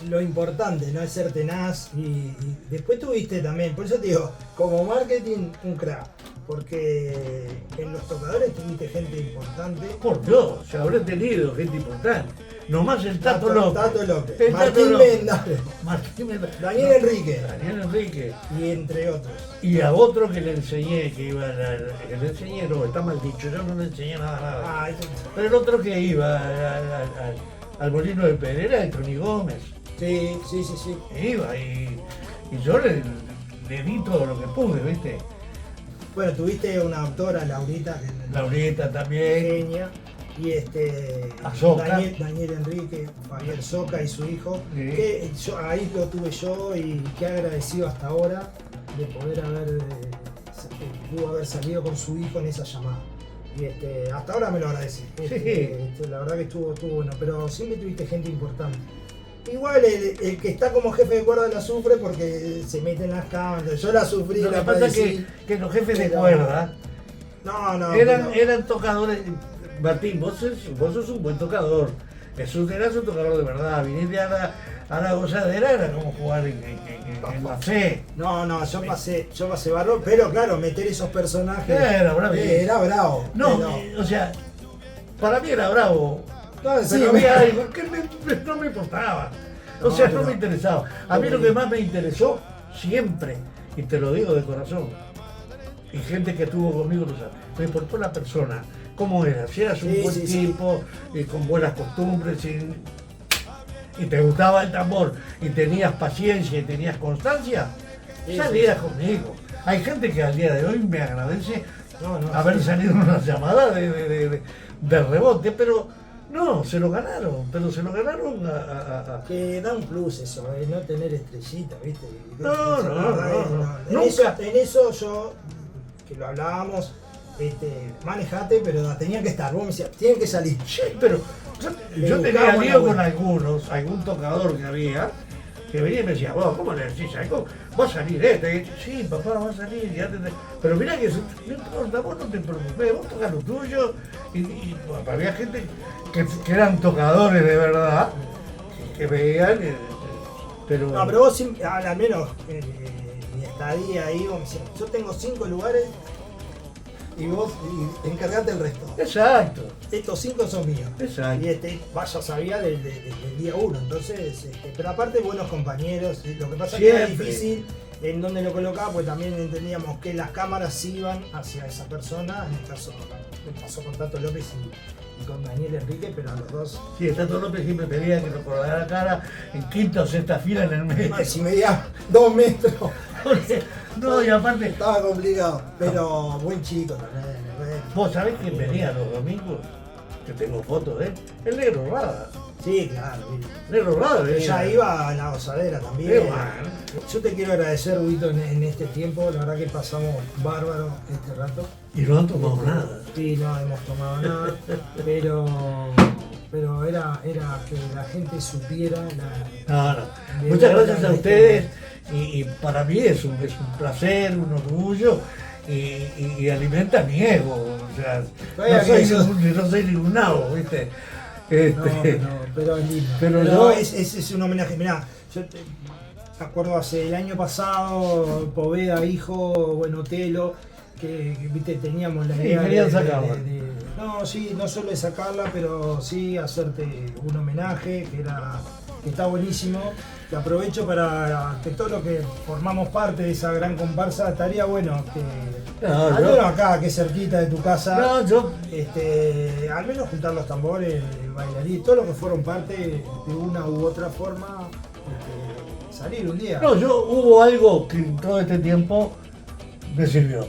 Lo importante, ¿no? Es ser tenaz y después tuviste también, por eso te digo, como marketing, un crack. Porque en los tocadores tuviste gente importante. Por Dios, se habré tenido gente importante. Nomás el Tato López. Tato López. El Tato Martín López. Mendale. Martín Mendale. Daniel Enrique. Daniel Enrique. Y entre otros. Y a otro que le enseñé, que iba que le enseñé, no, está mal dicho, yo no le enseñé nada. Ah, Pero el otro que iba al Molino de Pedrera es Tony Gómez. sí. Iba y yo le di todo lo que pude, ¿viste? Bueno, tuviste una autora, Laurita, que Laurita también. genia. Y Azoka. Daniel Enrique, Fabián Soca y su hijo. Sí. Que ahí lo tuve yo y qué agradecido hasta ahora de poder pudo haber salido con su hijo en esa llamada. Y hasta ahora me lo agradecí. La verdad que estuvo bueno, pero siempre tuviste gente importante. Igual el que está como jefe de cuerda la sufre porque se mete en las cámaras. Yo la sufrí, Lo que la pasa es padecí. que los jefes de Pero- cuerda No, eran tocadores. Martín, vos sos un buen tocador. Jesús era un tocador de verdad. Viniste a la gozadera, era como jugar en la fe. No, yo pasé barro, pero claro, meter esos personajes Era bravo. era bravo. No, pero- o sea, para mí era bravo. No, sí, Pero había algo que no me importaba. O No, sea, pero- no me interesaba. A mí lo que más me interesó siempre, y te lo digo de corazón, y gente que estuvo conmigo lo sabe, me importó la persona, cómo era, si eras un Sí, buen sí, sí. tipo, con buenas costumbres, y te gustaba el tambor, y tenías paciencia y tenías constancia, Sí, salías conmigo. Hay gente que al día de hoy me agradece No, haber sí. salido en una llamada de rebote, pero no, se lo ganaron, a. Que da un plus eso, no tener estrellita, ¿viste? No, Eso, la verdad es, no. En Nunca. eso yo, que lo hablábamos, manejate, pero tenía que estar. Vos me decías, tienen que salir. Sí, pero yo tenía buscamos lío la con vuelta. algún tocador que había, que venía y me decía, vos, ¿cómo le decís algo? Va a salir este. Y yo, sí, papá, va a salir. Pero mirá que no importa, vos no te preocupes, vos tocas lo tuyo. Y bueno, había gente que eran tocadores de verdad, que veían, pero... No, pero vos, al menos mi estadía ahí, vos me decías, yo tengo 5 lugares y vos encargate el resto. Exacto. Estos 5 son míos. Exacto. Y vaya sabía del día 1. Entonces, pero aparte buenos compañeros. Lo que pasa es que era Siempre. difícil en donde lo colocaba, pues también entendíamos que las cámaras iban hacia esa persona. En este caso, me pasó con Tato López y con Daniel Enrique, pero a los dos. Sí, el Tato López siempre pedía que nos colgara la cara en quinta o sexta fila en el medio. Ay, si medía 2 metros, Porque, no, y aparte, estaba complicado. Pero buen chico también. bueno. vos sabés quién venía los domingos, que tengo fotos de él, el Negro Rada. Sí, claro. Negro Rada venía. Ella iba a la gozadera también. Qué bueno. Yo te quiero agradecer, Huguito, en este tiempo. La verdad que pasamos bárbaro este rato. Y no han tomado nada. Sí, no hemos tomado nada, pero era que la gente supiera No, no. Bien, Muchas gracias a bien, ustedes y para mí es un placer, un orgullo y alimenta mi ego. O sea, Vaya que eso- no soy ningún nabo, ¿viste? pero es lindo. Pero yo- es un homenaje. Mirá, yo me acuerdo hace el año pasado, Poveda, hijo, bueno, Telo, que, viste, teníamos la Sí, idea querían sacarla. no, sí, no solo de sacarla, pero sí hacerte un homenaje, que está buenísimo. Que aprovecho para que todos los que formamos parte de esa gran comparsa, estaría bueno que No, al yo- menos acá, que es cerquita de tu casa, No, yo al menos juntar los tambores, el bailarín, todos los que fueron parte de una u otra forma, salir un día. No, hubo algo que en todo este tiempo me sirvió.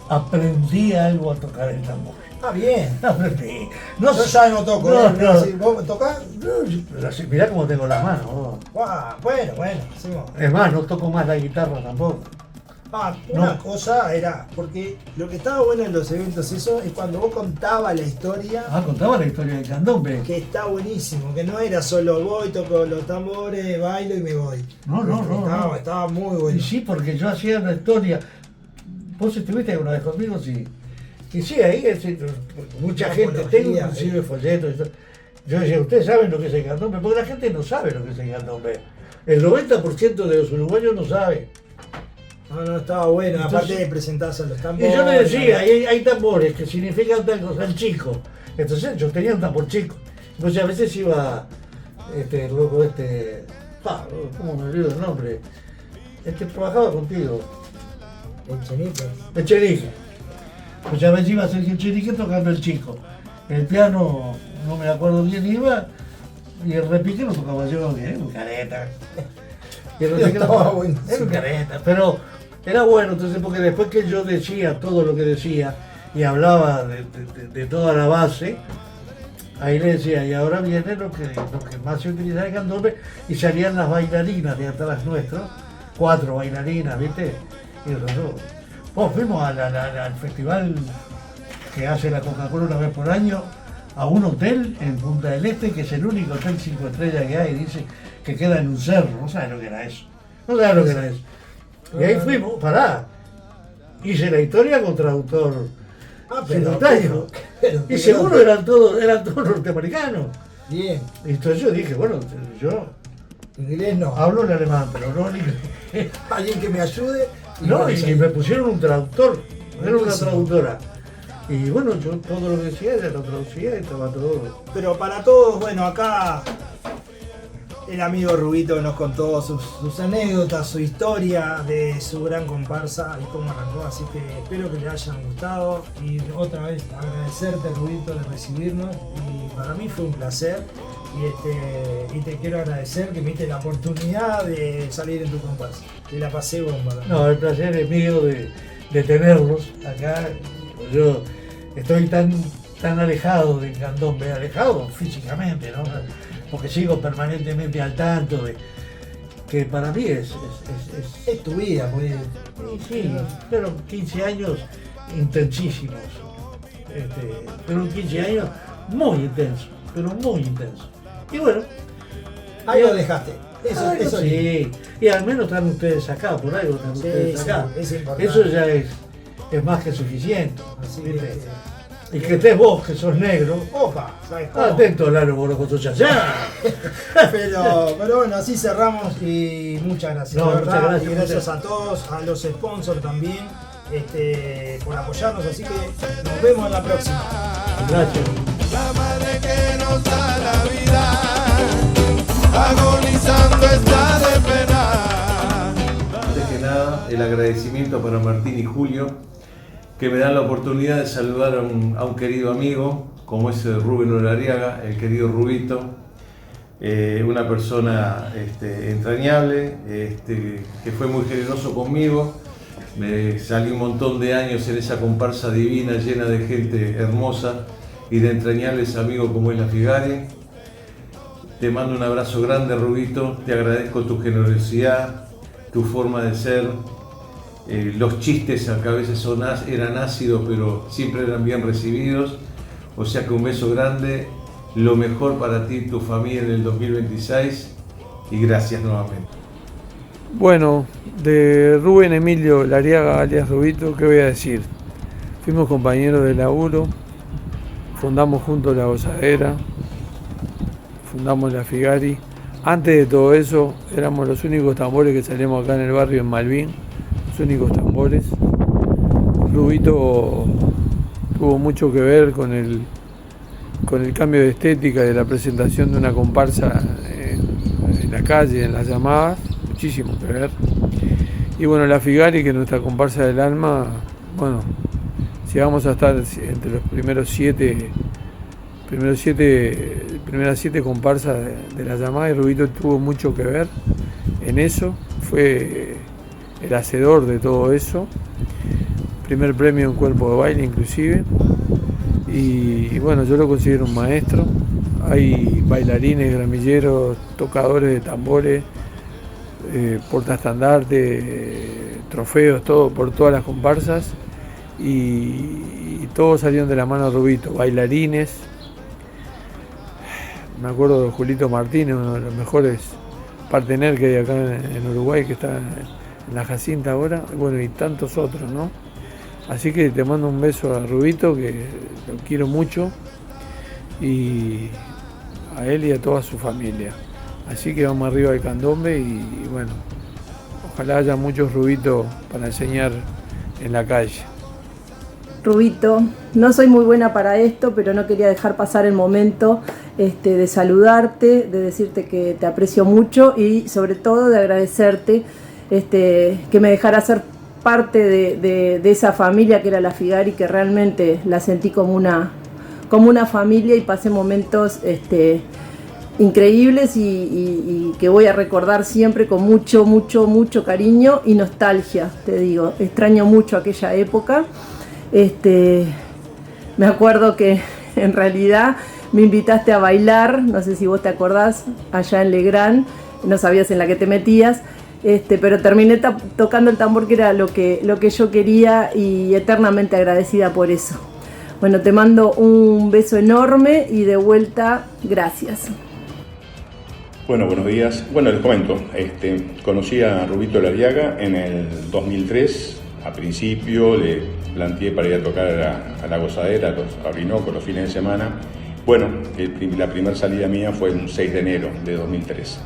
Aprendí algo a tocar el tambor. Ah, bien. Aprendí. No, Yo ya no toco, no, ¿eh? no. Si ¿Vos tocás? Mirá cómo tengo las manos. vos. Guau, bueno, hacemos. Es más, no toco más la guitarra tampoco. Una cosa era, porque lo que estaba bueno en los eventos eso es cuando vos contabas la historia. Contaba la historia del candombe. Que está buenísimo, que no era solo voy, toco los tambores, bailo y me voy. No. Estaba muy bueno. Y sí, porque yo hacía una historia. ¿Vos estuviste alguna vez conmigo? Sí. Y sí, ahí mucha gente, tengo inclusive folletos. Yo decía, ¿ustedes saben lo que es el candombe? Porque la gente no sabe lo que es el candombe. El 90% de los uruguayos no sabe. No, estaba bueno, entonces, aparte de presentarse a los tambores. Y yo le decía, hay tambores que significan tal cosa, el chico. Entonces yo tenía un tambor chico. Entonces a veces iba el loco ¿cómo me olvido el nombre? El que trabajaba contigo. El Chenique. Pues a veces iba Sergio Chenique tocando el chico. El piano, no me acuerdo bien, iba, y el repique lo tocaba yo, era un careta. Y el repique era un careta, pero era bueno, entonces, porque después que yo decía todo lo que decía y hablaba de toda la base, ahí le decía, y ahora viene lo que más se utiliza en el candombe, y salían las bailarinas de atrás nuestros, 4 bailarinas, ¿viste? Y nosotros, fuimos al festival que hace la Coca-Cola una vez por año, a un hotel en Punta del Este, que es el único hotel 5 estrellas que hay, dice que queda en un cerro, no sabes lo que era eso. Y ahí fuimos, hice la historia con traductor simultáneo. Y seguro eran todos norteamericanos. Bien. Y entonces yo dije, bueno, yo inglés no. Hablo el alemán, pero no el inglés. Alguien que me ayude. Y me pusieron un traductor, era una traductora. Y bueno, yo todo lo que decía, ella lo traducía y estaba todo. Pero para todos, bueno, acá el amigo Rubito nos contó sus anécdotas, su historia de su gran comparsa y cómo arrancó, así que espero que les hayan gustado. Y otra vez agradecerte, Rubito, de recibirnos. Y para mí fue un placer. Y te quiero agradecer que me diste la oportunidad de salir en tu comparsa. Y la pasé bomba. No, el placer es mío de tenerlos acá. Yo estoy tan alejado del candombe, alejado físicamente, ¿no? Porque sigo permanentemente al tanto de que para mí es tu vida, pues. Sí, fueron 15 años intensísimos. Fueron 15 años muy intensos, pero muy intensos. Y bueno, ahí lo dejaste. Eso sí. Y al menos están ustedes acá, por algo están ustedes acá. Es eso ya es más que suficiente. Y que estés vos, que sos negro, atento al árbol ya. Pero bueno, así cerramos y muchas gracias. Muchas gracias. Y gracias a todos, a los sponsors también, por apoyarnos. Así que nos vemos en la próxima. Gracias. La madre que nos da la vida, agonizando está de pena. Antes que nada, el agradecimiento para Martín y Julio, que me dan la oportunidad de saludar a un querido amigo, como es Rubén Olariaga, el querido Rubito, una persona entrañable, que fue muy generoso conmigo. Me salí un montón de años en esa comparsa divina, llena de gente hermosa y de entrañables amigos como es la Figari. Te mando un abrazo grande, Rubito, te agradezco tu generosidad, tu forma de ser. Los chistes que a veces eran ácidos, pero siempre eran bien recibidos. O sea que un beso grande, lo mejor para ti y tu familia en el 2026 y gracias nuevamente. Bueno, de Rubén Emilio Lariaga, alias Rubito, ¿qué voy a decir? Fuimos compañeros de laburo, fundamos juntos La Gozadera, fundamos La Figari. Antes de todo eso, éramos los únicos tambores que salíamos acá en el barrio en Malvin. Los únicos tambores. Rubito tuvo mucho que ver con el cambio de estética de la presentación de una comparsa en la calle, en las llamadas, muchísimo que ver. Y bueno, La Figari, que es nuestra comparsa del alma, bueno, si vamos a estar entre los primeras 7 comparsas de la llamada, y Rubito tuvo mucho que ver en eso, fue el hacedor de todo eso, primer premio en cuerpo de baile inclusive, y bueno, yo lo considero un maestro. Hay bailarines, gramilleros, tocadores de tambores, portaestandarte, trofeos, todo, por todas las comparsas, y todos salieron de la mano de Rubito, bailarines. Me acuerdo de Julito Martínez, uno de los mejores partener que hay acá en Uruguay, que está en la Jacinta ahora, bueno, y tantos otros, ¿no? Así que te mando un beso a Rubito, que lo quiero mucho, y a él y a toda su familia. Así que vamos arriba del candombe y bueno, ojalá haya muchos Rubitos para enseñar en la calle. Rubito, no soy muy buena para esto, pero no quería dejar pasar el momento de saludarte, de decirte que te aprecio mucho y sobre todo de agradecerte que me dejara ser parte de esa familia que era la Figari, que realmente la sentí como una familia y pasé momentos increíbles y que voy a recordar siempre con mucho, mucho, mucho cariño y nostalgia, te digo. Extraño mucho aquella época. Me acuerdo que en realidad me invitaste a bailar, no sé si vos te acordás, allá en Legrand, no sabías en la que te metías, pero terminé tocando el tambor, que era lo que yo quería, y eternamente agradecida por eso. Bueno, te mando un beso enorme y de vuelta, gracias. Bueno, buenos días. Bueno, les comento, conocí a Rubito Lariaga en el 2003. A principio le planteé para ir a tocar a la Gozadera, a los Orinoco, los fines de semana. Bueno, la primera salida mía fue un 6 de enero de 2003.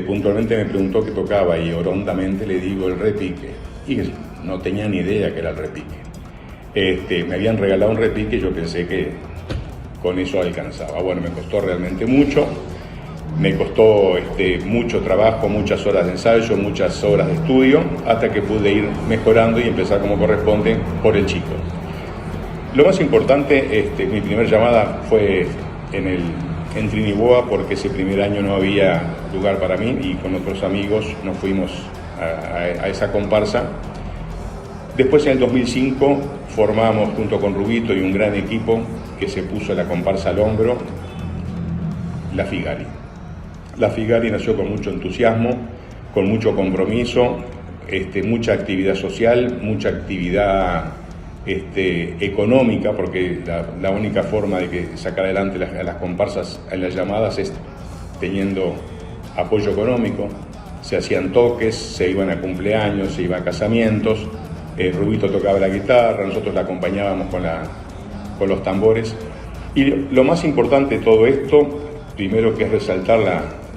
Puntualmente me preguntó qué tocaba y orondamente le digo el repique. Y no tenía ni idea que era el repique. Me habían regalado un repique y yo pensé que con eso alcanzaba. Bueno, me costó realmente mucho. Me costó mucho trabajo, muchas horas de ensayo, muchas horas de estudio, hasta que pude ir mejorando y empezar como corresponde por el chico. Lo más importante, mi primera llamada fue en Triniboa, porque ese primer año no había lugar para mí y con otros amigos nos fuimos a esa comparsa. Después, en el 2005, formamos junto con Rubito y un gran equipo que se puso la comparsa al hombro, la Figari. La Figari nació con mucho entusiasmo, con mucho compromiso, mucha actividad social, mucha actividad económica, porque la única forma de que sacar adelante las comparsas en las llamadas es teniendo apoyo económico. Se hacían toques, se iban a cumpleaños, se iban a casamientos, Rubito tocaba la guitarra, nosotros la acompañábamos con los tambores. Y lo más importante de todo esto, primero, que es resaltar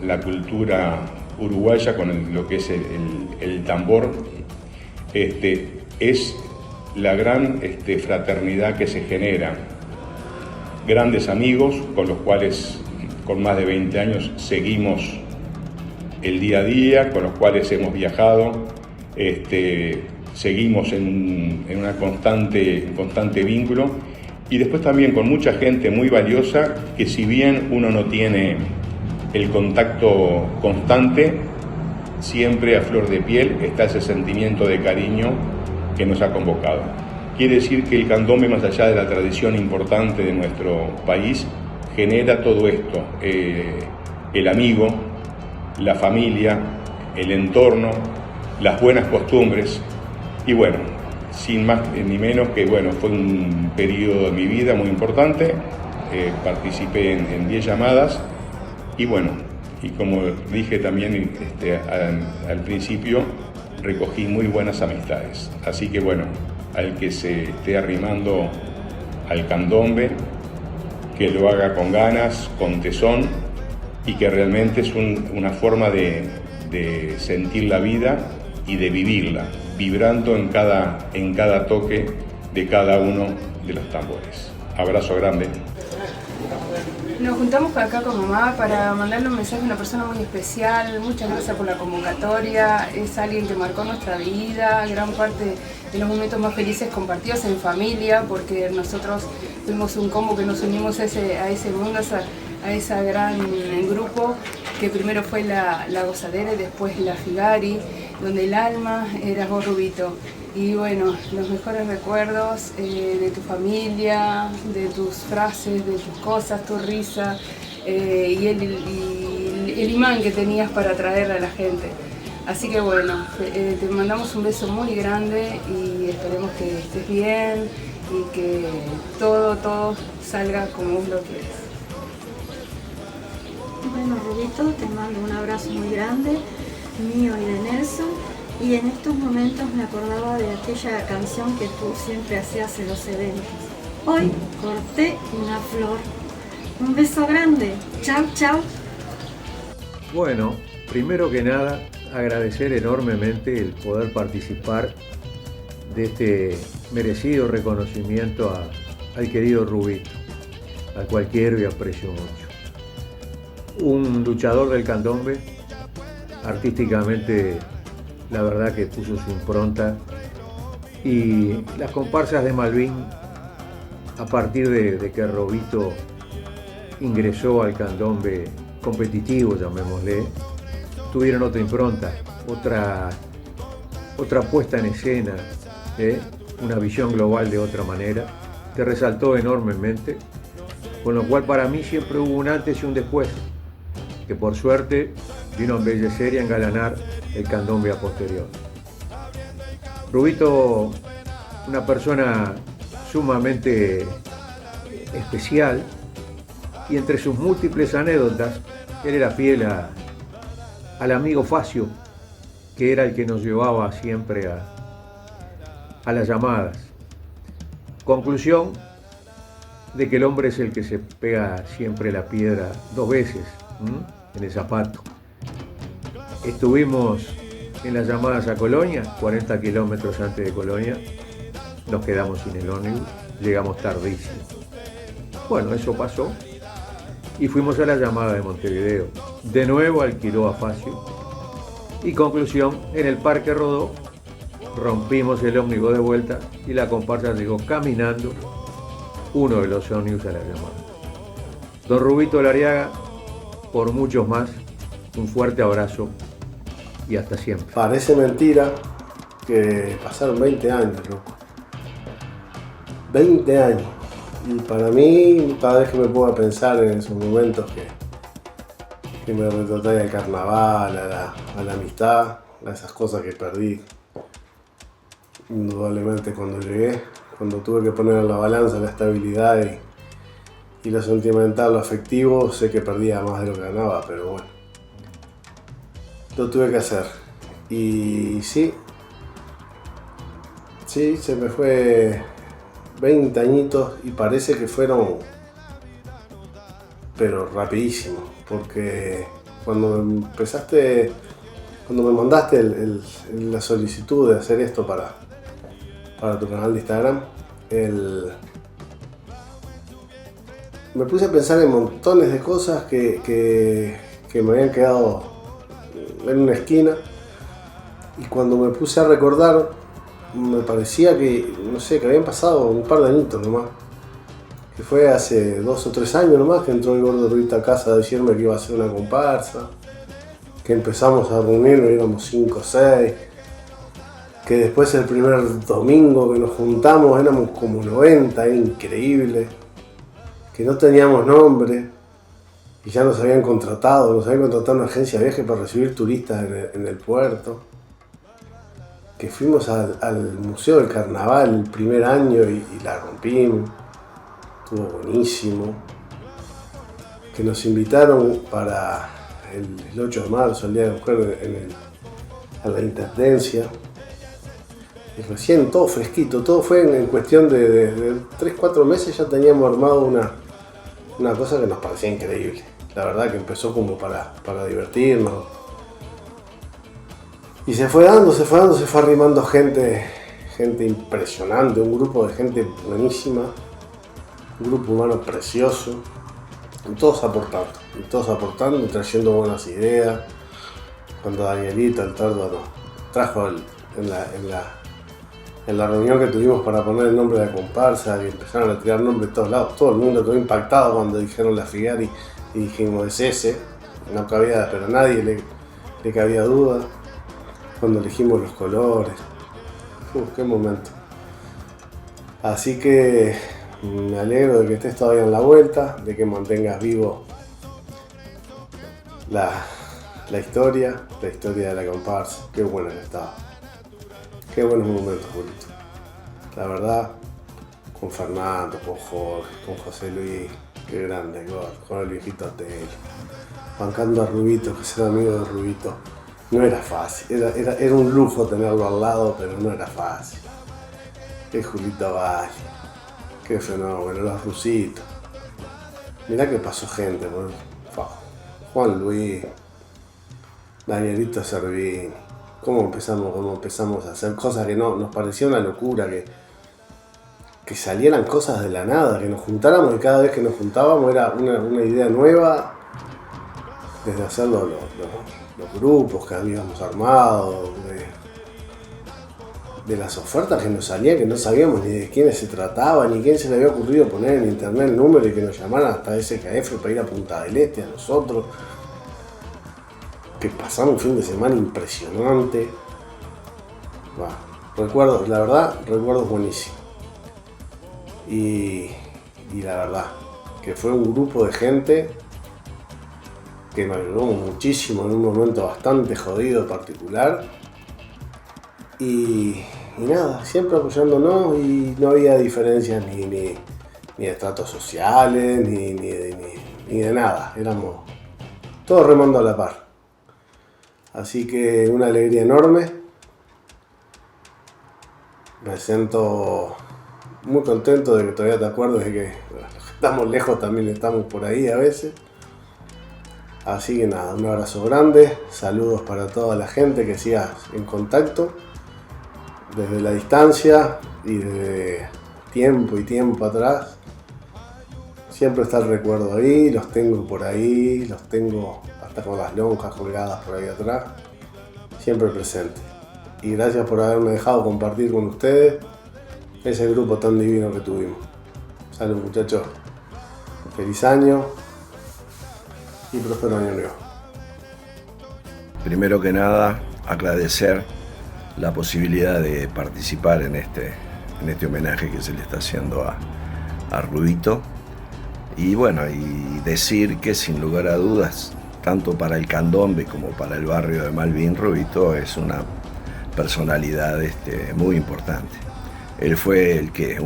la cultura uruguaya con lo que es el tambor, es la gran fraternidad que se genera. Grandes amigos con los cuales con más de 20 años seguimos el día a día, con los cuales hemos viajado, seguimos en una constante vínculo, y después también con mucha gente muy valiosa que, si bien uno no tiene el contacto constante, siempre a flor de piel está ese sentimiento de cariño que nos ha convocado. Quiere decir que el candombe, más allá de la tradición importante de nuestro país, genera todo esto, el amigo, la familia, el entorno, las buenas costumbres. Y bueno, sin más ni menos que, bueno, fue un periodo de mi vida muy importante. Participé en 10 llamadas y bueno, y como dije también al principio, recogí muy buenas amistades. Así que bueno, al que se esté arrimando al candombe, que lo haga con ganas, con tesón, y que realmente es una forma de sentir la vida y de vivirla, vibrando en cada toque de cada uno de los tambores. Abrazo grande. Nos juntamos acá con mamá para mandarle un mensaje a una persona muy especial. Muchas gracias por la convocatoria. Es alguien que marcó nuestra vida, gran parte de los momentos más felices compartidos en familia, porque nosotros fuimos un combo que nos unimos a ese mundo, a ese gran grupo, que primero fue la Gozadera y después la Figari, donde el alma era vos, Rubito. Y bueno, los mejores recuerdos de tu familia, de tus frases, de tus cosas, tu risa y el imán que tenías para atraer a la gente. Así que bueno, te mandamos un beso muy grande y esperemos que estés bien y que todo salga como vos lo quieres. Bueno, Rubito, te mando un abrazo muy grande, mío y de Nelson. Y en estos momentos me acordaba de aquella canción que tú siempre hacías en los eventos. Hoy corté una flor. Un beso grande. Chau, chau. Bueno, primero que nada, agradecer enormemente el poder participar de este merecido reconocimiento al querido Rubito, al cual quiero y aprecio mucho. Un luchador del candombe, artísticamente la verdad que puso su impronta, y las comparsas de Malvin, a partir de que Rubito ingresó al candombe competitivo, llamémosle, tuvieron otra impronta, otra puesta en escena, una visión global de otra manera, que resaltó enormemente, con lo cual para mí siempre hubo un antes y un después, que por suerte vino a embellecer y a engalanar el candombe a posterior. Rubito, una persona sumamente especial, y entre sus múltiples anécdotas, él era fiel al amigo Facio, que era el que nos llevaba siempre a las llamadas. Conclusión de que el hombre es el que se pega siempre la piedra 2 veces en el zapato. Estuvimos en las llamadas a Colonia, 40 kilómetros antes de Colonia, nos quedamos sin el ómnibus, llegamos tardísimo. Bueno, eso pasó y fuimos a la llamada de Montevideo. De nuevo alquiló a Facio y conclusión, en el Parque Rodó rompimos el ómnibus de vuelta y la comparsa llegó caminando uno de los ómnibus a la llamada. Don Rubito Lariaga, por muchos más, un fuerte abrazo y hasta siempre. Parece mentira que pasaron 20 años, loco. 20 años. Y para mí, cada vez que me pongo a pensar en esos momentos que me retrotrae al carnaval, a la amistad, a esas cosas que perdí, indudablemente cuando llegué, cuando tuve que poner en la balanza la estabilidad y lo sentimental, lo afectivo, sé que perdía más de lo que ganaba, pero bueno, lo tuve que hacer. Y sí, se me fue 20 añitos y parece que fueron, pero rapidísimo, porque cuando me mandaste la solicitud de hacer esto para tu canal de Instagram, me puse a pensar en montones de cosas que me habían quedado en una esquina, y cuando me puse a recordar me parecía que, no sé, que habían pasado un par de añitos nomás, que fue hace 2 o 3 años nomás que entró el gordo Rubito a casa a decirme que iba a hacer una comparsa, que empezamos a reunirnos, éramos 5 o 6, que después el primer domingo que nos juntamos éramos como 90, era increíble, que no teníamos nombre y ya nos habían contratado una agencia de viaje para recibir turistas en el puerto, que fuimos al Museo del Carnaval el primer año y la rompimos, estuvo buenísimo, que nos invitaron para el 8 de marzo, el Día de la Mujer, a la Intendencia, y recién todo fresquito, todo fue en cuestión de 3-4 meses ya teníamos armado una cosa que nos parecía increíble. La verdad que empezó como para divertirnos. Y se fue dando, se fue arrimando gente impresionante, un grupo de gente buenísima, un grupo humano precioso, y todos aportando y trayendo buenas ideas. Cuando Danielito, el Tordo, nos trajo en la reunión que tuvimos para poner el nombre de la comparsa, y empezaron a tirar nombres de todos lados, todo el mundo quedó impactado cuando dijeron La Figari y dijimos es ese, no cabía, pero a nadie le cabía duda. Cuando elegimos los colores, qué momento. Así que me alegro de que estés todavía en la vuelta, de que mantengas vivo la historia de la comparsa. Qué buena que estaba. Qué buenos momentos, Julito. La verdad, con Fernando, con Jorge, con José Luis, qué grande, con el viejito Tel, bancando a Rubito, que ser amigo de Rubito. No era fácil, era un lujo tenerlo al lado, pero no era fácil. Qué Julito Valle, qué fenómeno, los rusitos. Mirá que pasó gente, Juan Luis, Danielito Servín. Cómo empezamos a hacer cosas que no nos parecía una locura, que salieran cosas de la nada, que nos juntáramos y cada vez que nos juntábamos era una idea nueva, desde hacer los grupos que habíamos armado, de las ofertas que nos salían, que no sabíamos ni de quiénes se trataba, ni quién se le había ocurrido poner en internet el número y que nos llamaran hasta SKF para ir a Punta del Este a nosotros. Que pasamos un fin de semana impresionante. Recuerdos, la verdad, recuerdos buenísimos. Y la verdad, que fue un grupo de gente que nos ayudó muchísimo en un momento bastante jodido particular. Y nada, siempre apoyándonos y no había diferencias ni de estratos sociales, ni de nada. Éramos todos remando a la par. Así que una alegría enorme. Me siento muy contento de que todavía te acuerdes de que estamos lejos, también estamos por ahí a veces. Así que nada, un abrazo grande, saludos para toda la gente que sigas en contacto desde la distancia y desde tiempo atrás. Siempre está el recuerdo ahí, los tengo por ahí, los tengo hasta con las lonjas colgadas por ahí atrás, siempre presente. Y gracias por haberme dejado compartir con ustedes ese grupo tan divino que tuvimos. Salud, muchachos, feliz año y próspero año nuevo. Primero que nada, agradecer la posibilidad de participar en este homenaje que se le está haciendo a Rubito. Y bueno, y decir que sin lugar a dudas, tanto para el candombe como para el barrio de Malvín, Rubito es una personalidad muy importante. Él fue el que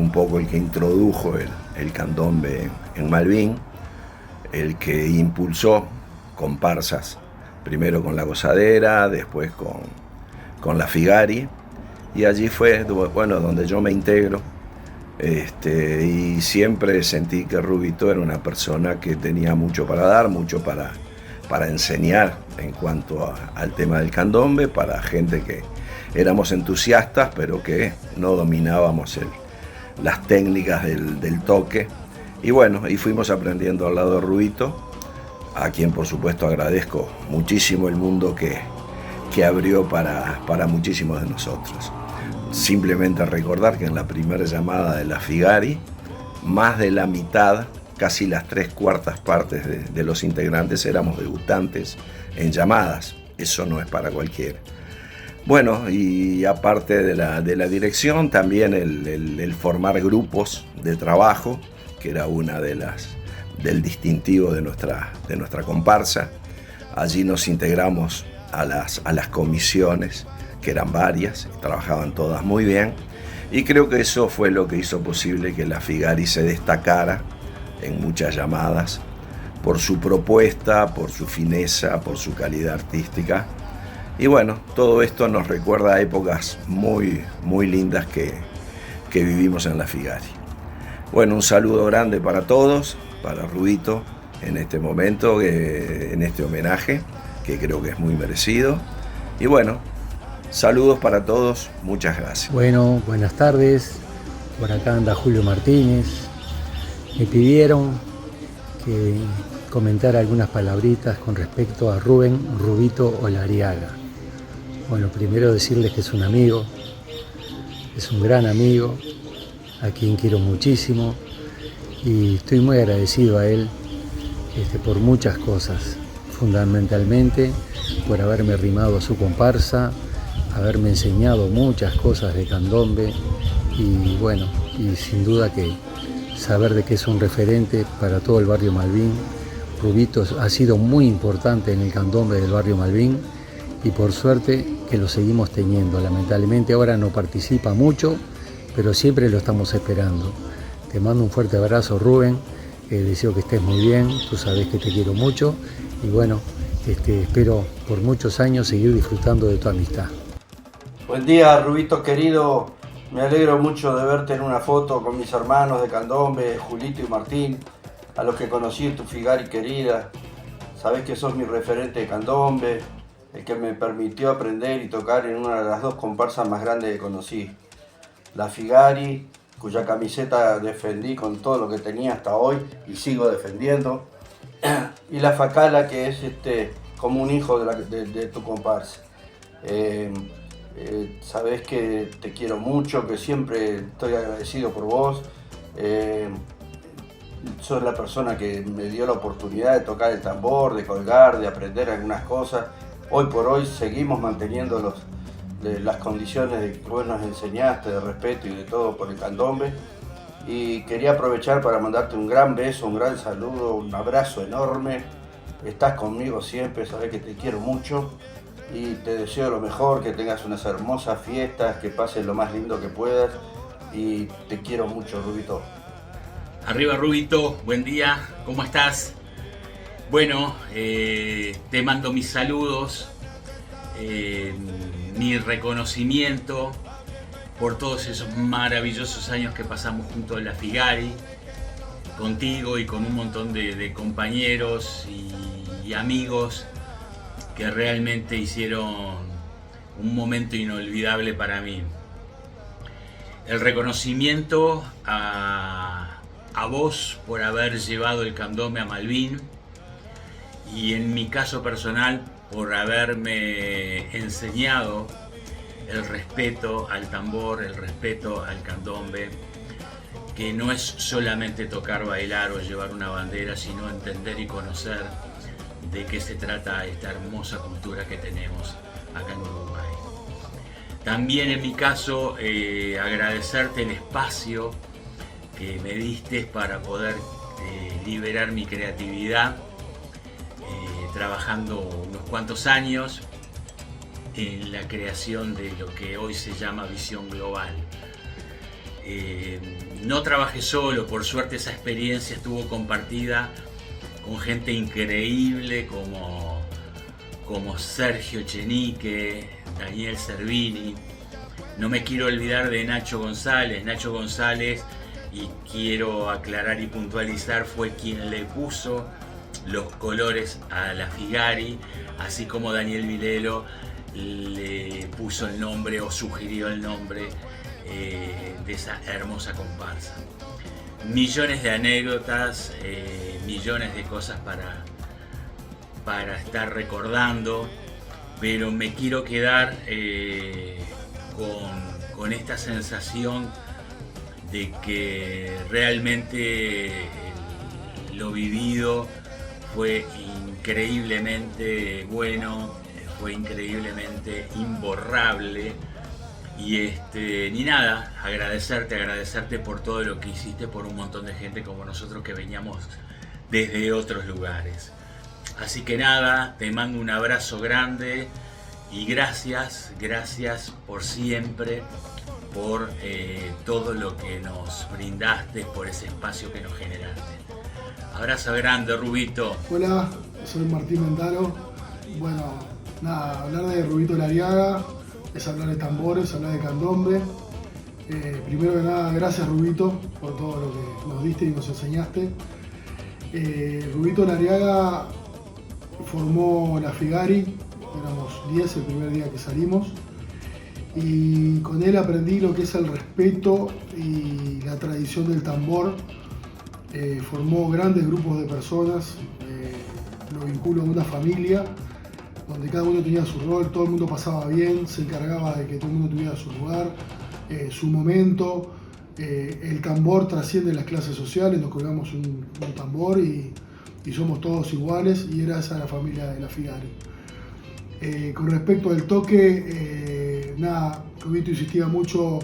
introdujo el candombe en Malvín, el que impulsó comparsas, primero con La Gozadera, después con La Figari, y allí fue donde yo me integro. Y siempre sentí que Rubito era una persona que tenía mucho para dar, mucho para enseñar en cuanto al tema del candombe, para gente que éramos entusiastas, pero que no dominábamos las técnicas del toque. Y bueno, y fuimos aprendiendo al lado de Rubito, a quien por supuesto agradezco muchísimo el mundo que abrió para muchísimos de nosotros. Simplemente recordar que en la primera llamada de La Figari, más de la mitad, casi las 3/4 partes de los integrantes éramos debutantes en llamadas. Eso no es para cualquiera. Bueno, y aparte de la dirección, también el formar grupos de trabajo, que era una del distintivo de nuestra comparsa. Allí nos integramos a las comisiones, que eran varias, y trabajaban todas muy bien, y creo que eso fue lo que hizo posible que La Figari se destacara en muchas llamadas por su propuesta, por su fineza, por su calidad artística. Y bueno, todo esto nos recuerda a épocas muy, muy lindas que vivimos en La Figari. Bueno, un saludo grande para todos, para Rubito en este momento, en este homenaje, que creo que es muy merecido. Y bueno, saludos para todos, muchas gracias. Bueno, buenas tardes, por acá anda Julio Martínez. Me pidieron que comentara algunas palabritas con respecto a Rubito Olariaga. Bueno, primero decirles que es un amigo, es un gran amigo, a quien quiero muchísimo y estoy muy agradecido a él por muchas cosas, fundamentalmente por haberme arrimado a su comparsa, haberme enseñado muchas cosas de candombe y bueno, y sin duda que saber de que es un referente para todo el barrio Malvín, Rubito ha sido muy importante en el candombe del barrio Malvin y por suerte que lo seguimos teniendo. Lamentablemente ahora no participa mucho, pero siempre lo estamos esperando. Te mando un fuerte abrazo, Rubén, deseo que estés muy bien, tú sabes que te quiero mucho y bueno, espero por muchos años seguir disfrutando de tu amistad. Buen día, Rubito querido, me alegro mucho de verte en una foto con mis hermanos de candombe, Julito y Martín, a los que conocí en tu Figari querida. Sabés que sos mi referente de candombe, el que me permitió aprender y tocar en una de las 2 comparsas más grandes que conocí. La Figari, cuya camiseta defendí con todo lo que tenía hasta hoy y sigo defendiendo. Y la Facala, que es como un hijo de tu comparsa. Sabés que te quiero mucho, que siempre estoy agradecido por vos. Sos la persona que me dio la oportunidad de tocar el tambor, de colgar, de aprender algunas cosas. Hoy por hoy seguimos manteniendo las condiciones que vos nos enseñaste, de respeto y de todo por el candombe. Y quería aprovechar para mandarte un gran beso, un gran saludo, un abrazo enorme. Estás conmigo siempre, sabés que te quiero mucho y te deseo lo mejor, que tengas unas hermosas fiestas, que pases lo más lindo que puedas y te quiero mucho, Rubito. Arriba, Rubito, buen día, ¿cómo estás? Bueno, te mando mis saludos, mi reconocimiento por todos esos maravillosos años que pasamos junto a la Figari, contigo y con un montón de compañeros y amigos que realmente hicieron un momento inolvidable para mí. El reconocimiento a vos por haber llevado el candombe a Malvin y en mi caso personal por haberme enseñado el respeto al tambor, el respeto al candombe, que no es solamente tocar, bailar o llevar una bandera, sino entender y conocer de qué se trata esta hermosa cultura que tenemos acá en Uruguay. También en mi caso agradecerte el espacio que me diste para poder liberar mi creatividad, trabajando unos cuantos años en la creación de lo que hoy se llama Visión Global. No trabajé solo, por suerte esa experiencia estuvo compartida con gente increíble como Sergio Chenique, Daniel Servini. No me quiero olvidar de Nacho González. Nacho González, y quiero aclarar y puntualizar, fue quien le puso los colores a la Figari, así como Daniel Vilelo le puso el nombre o sugirió el nombre de esa hermosa comparsa. Millones de anécdotas, millones de cosas para estar recordando, pero me quiero quedar con esta sensación de que realmente lo vivido fue increíblemente bueno, fue increíblemente imborrable. Y ni nada, agradecerte por todo lo que hiciste por un montón de gente como nosotros que veníamos desde otros lugares. Así que nada, te mando un abrazo grande y gracias por siempre, por todo lo que nos brindaste, por ese espacio que nos generaste. Abrazo grande, Rubito. Hola, soy Martín Mendaro. Bueno, nada, hablar de Rubito Lariaga es hablar de tambores, hablar de candombe. Primero que nada, gracias, Rubito, por todo lo que nos diste y nos enseñaste. Rubito Lariaga formó la Figari, éramos 10 el primer día que salimos, y con él aprendí lo que es el respeto y la tradición del tambor. Formó grandes grupos de personas, lo vinculó a una familia donde cada uno tenía su rol, todo el mundo pasaba bien, se encargaba de que todo el mundo tuviera su lugar, su momento. El tambor trasciende las clases sociales, nos colgamos un tambor y somos todos iguales, y era esa la familia de la Figari. Con respecto al toque, nada, Rubito insistía mucho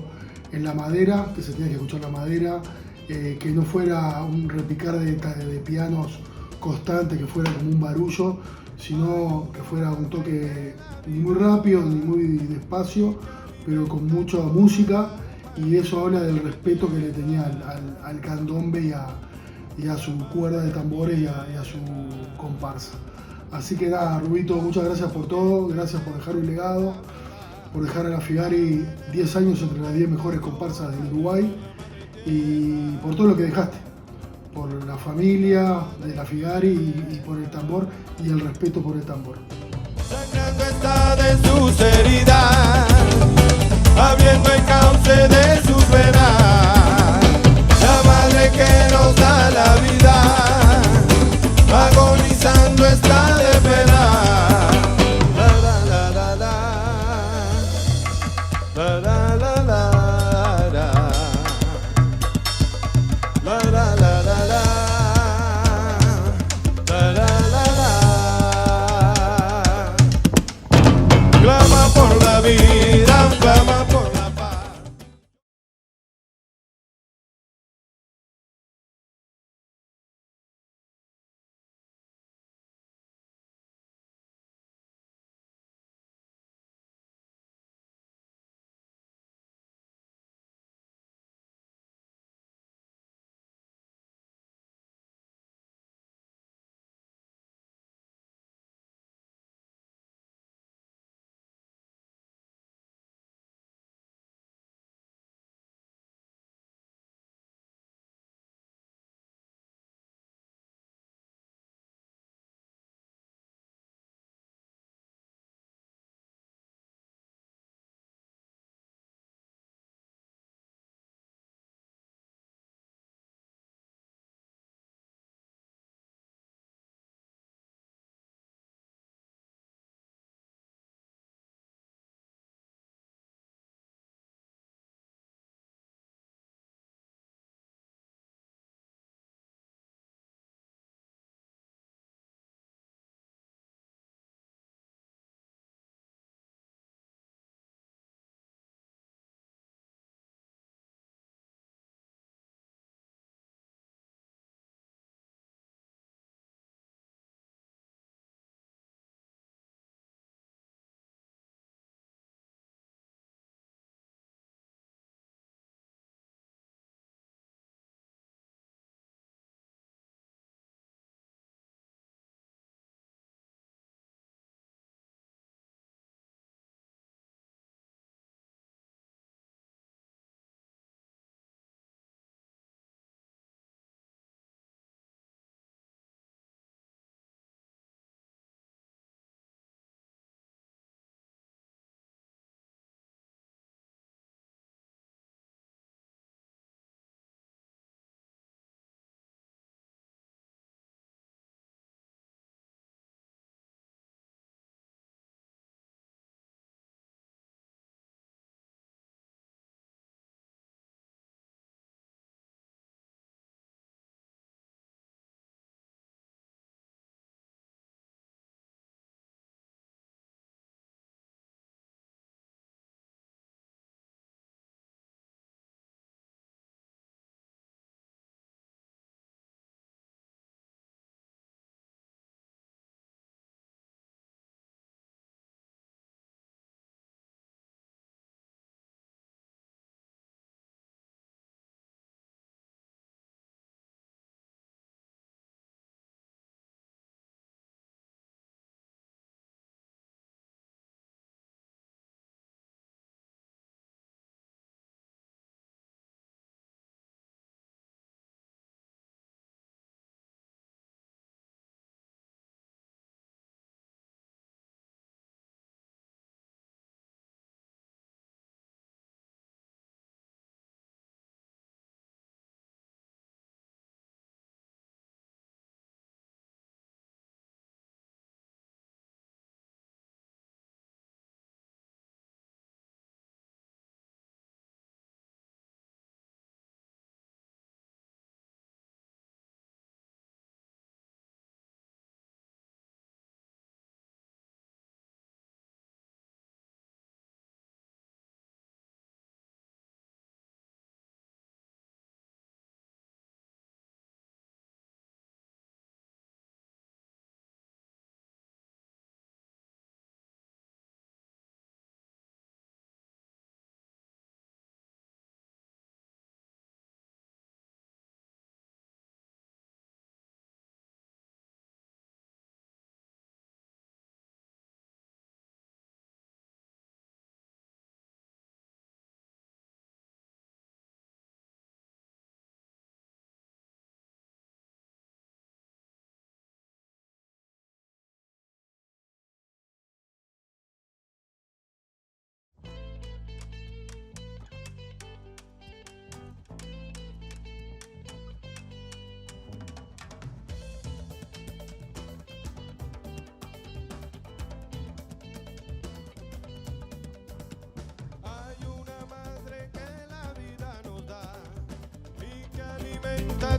en la madera, que se tenía que escuchar la madera, que no fuera un repicar de pianos constante, que fuera como un barullo, sino que fuera un toque ni muy rápido ni muy despacio, pero con mucha música, y eso habla del respeto que le tenía al candombe y a su cuerda de tambores y a su comparsa. Así que nada, Rubito, muchas gracias por todo, gracias por dejar un legado, por dejar a la Figari 10 años entre las 10 mejores comparsas del Uruguay, y por todo lo que dejaste, por la familia de la Figari y por el tambor y el respeto por el tambor. Sangrando está de sus heridas, abriendo el cauce de sus venas, la madre que nos da la vida, agonizando está de pena. La la la la la la la la la la la la la la. Clama por la vida, clama por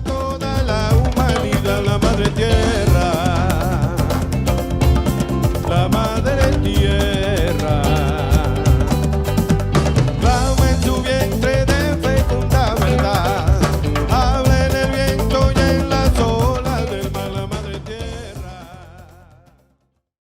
Toda la humanidad, la madre tierra.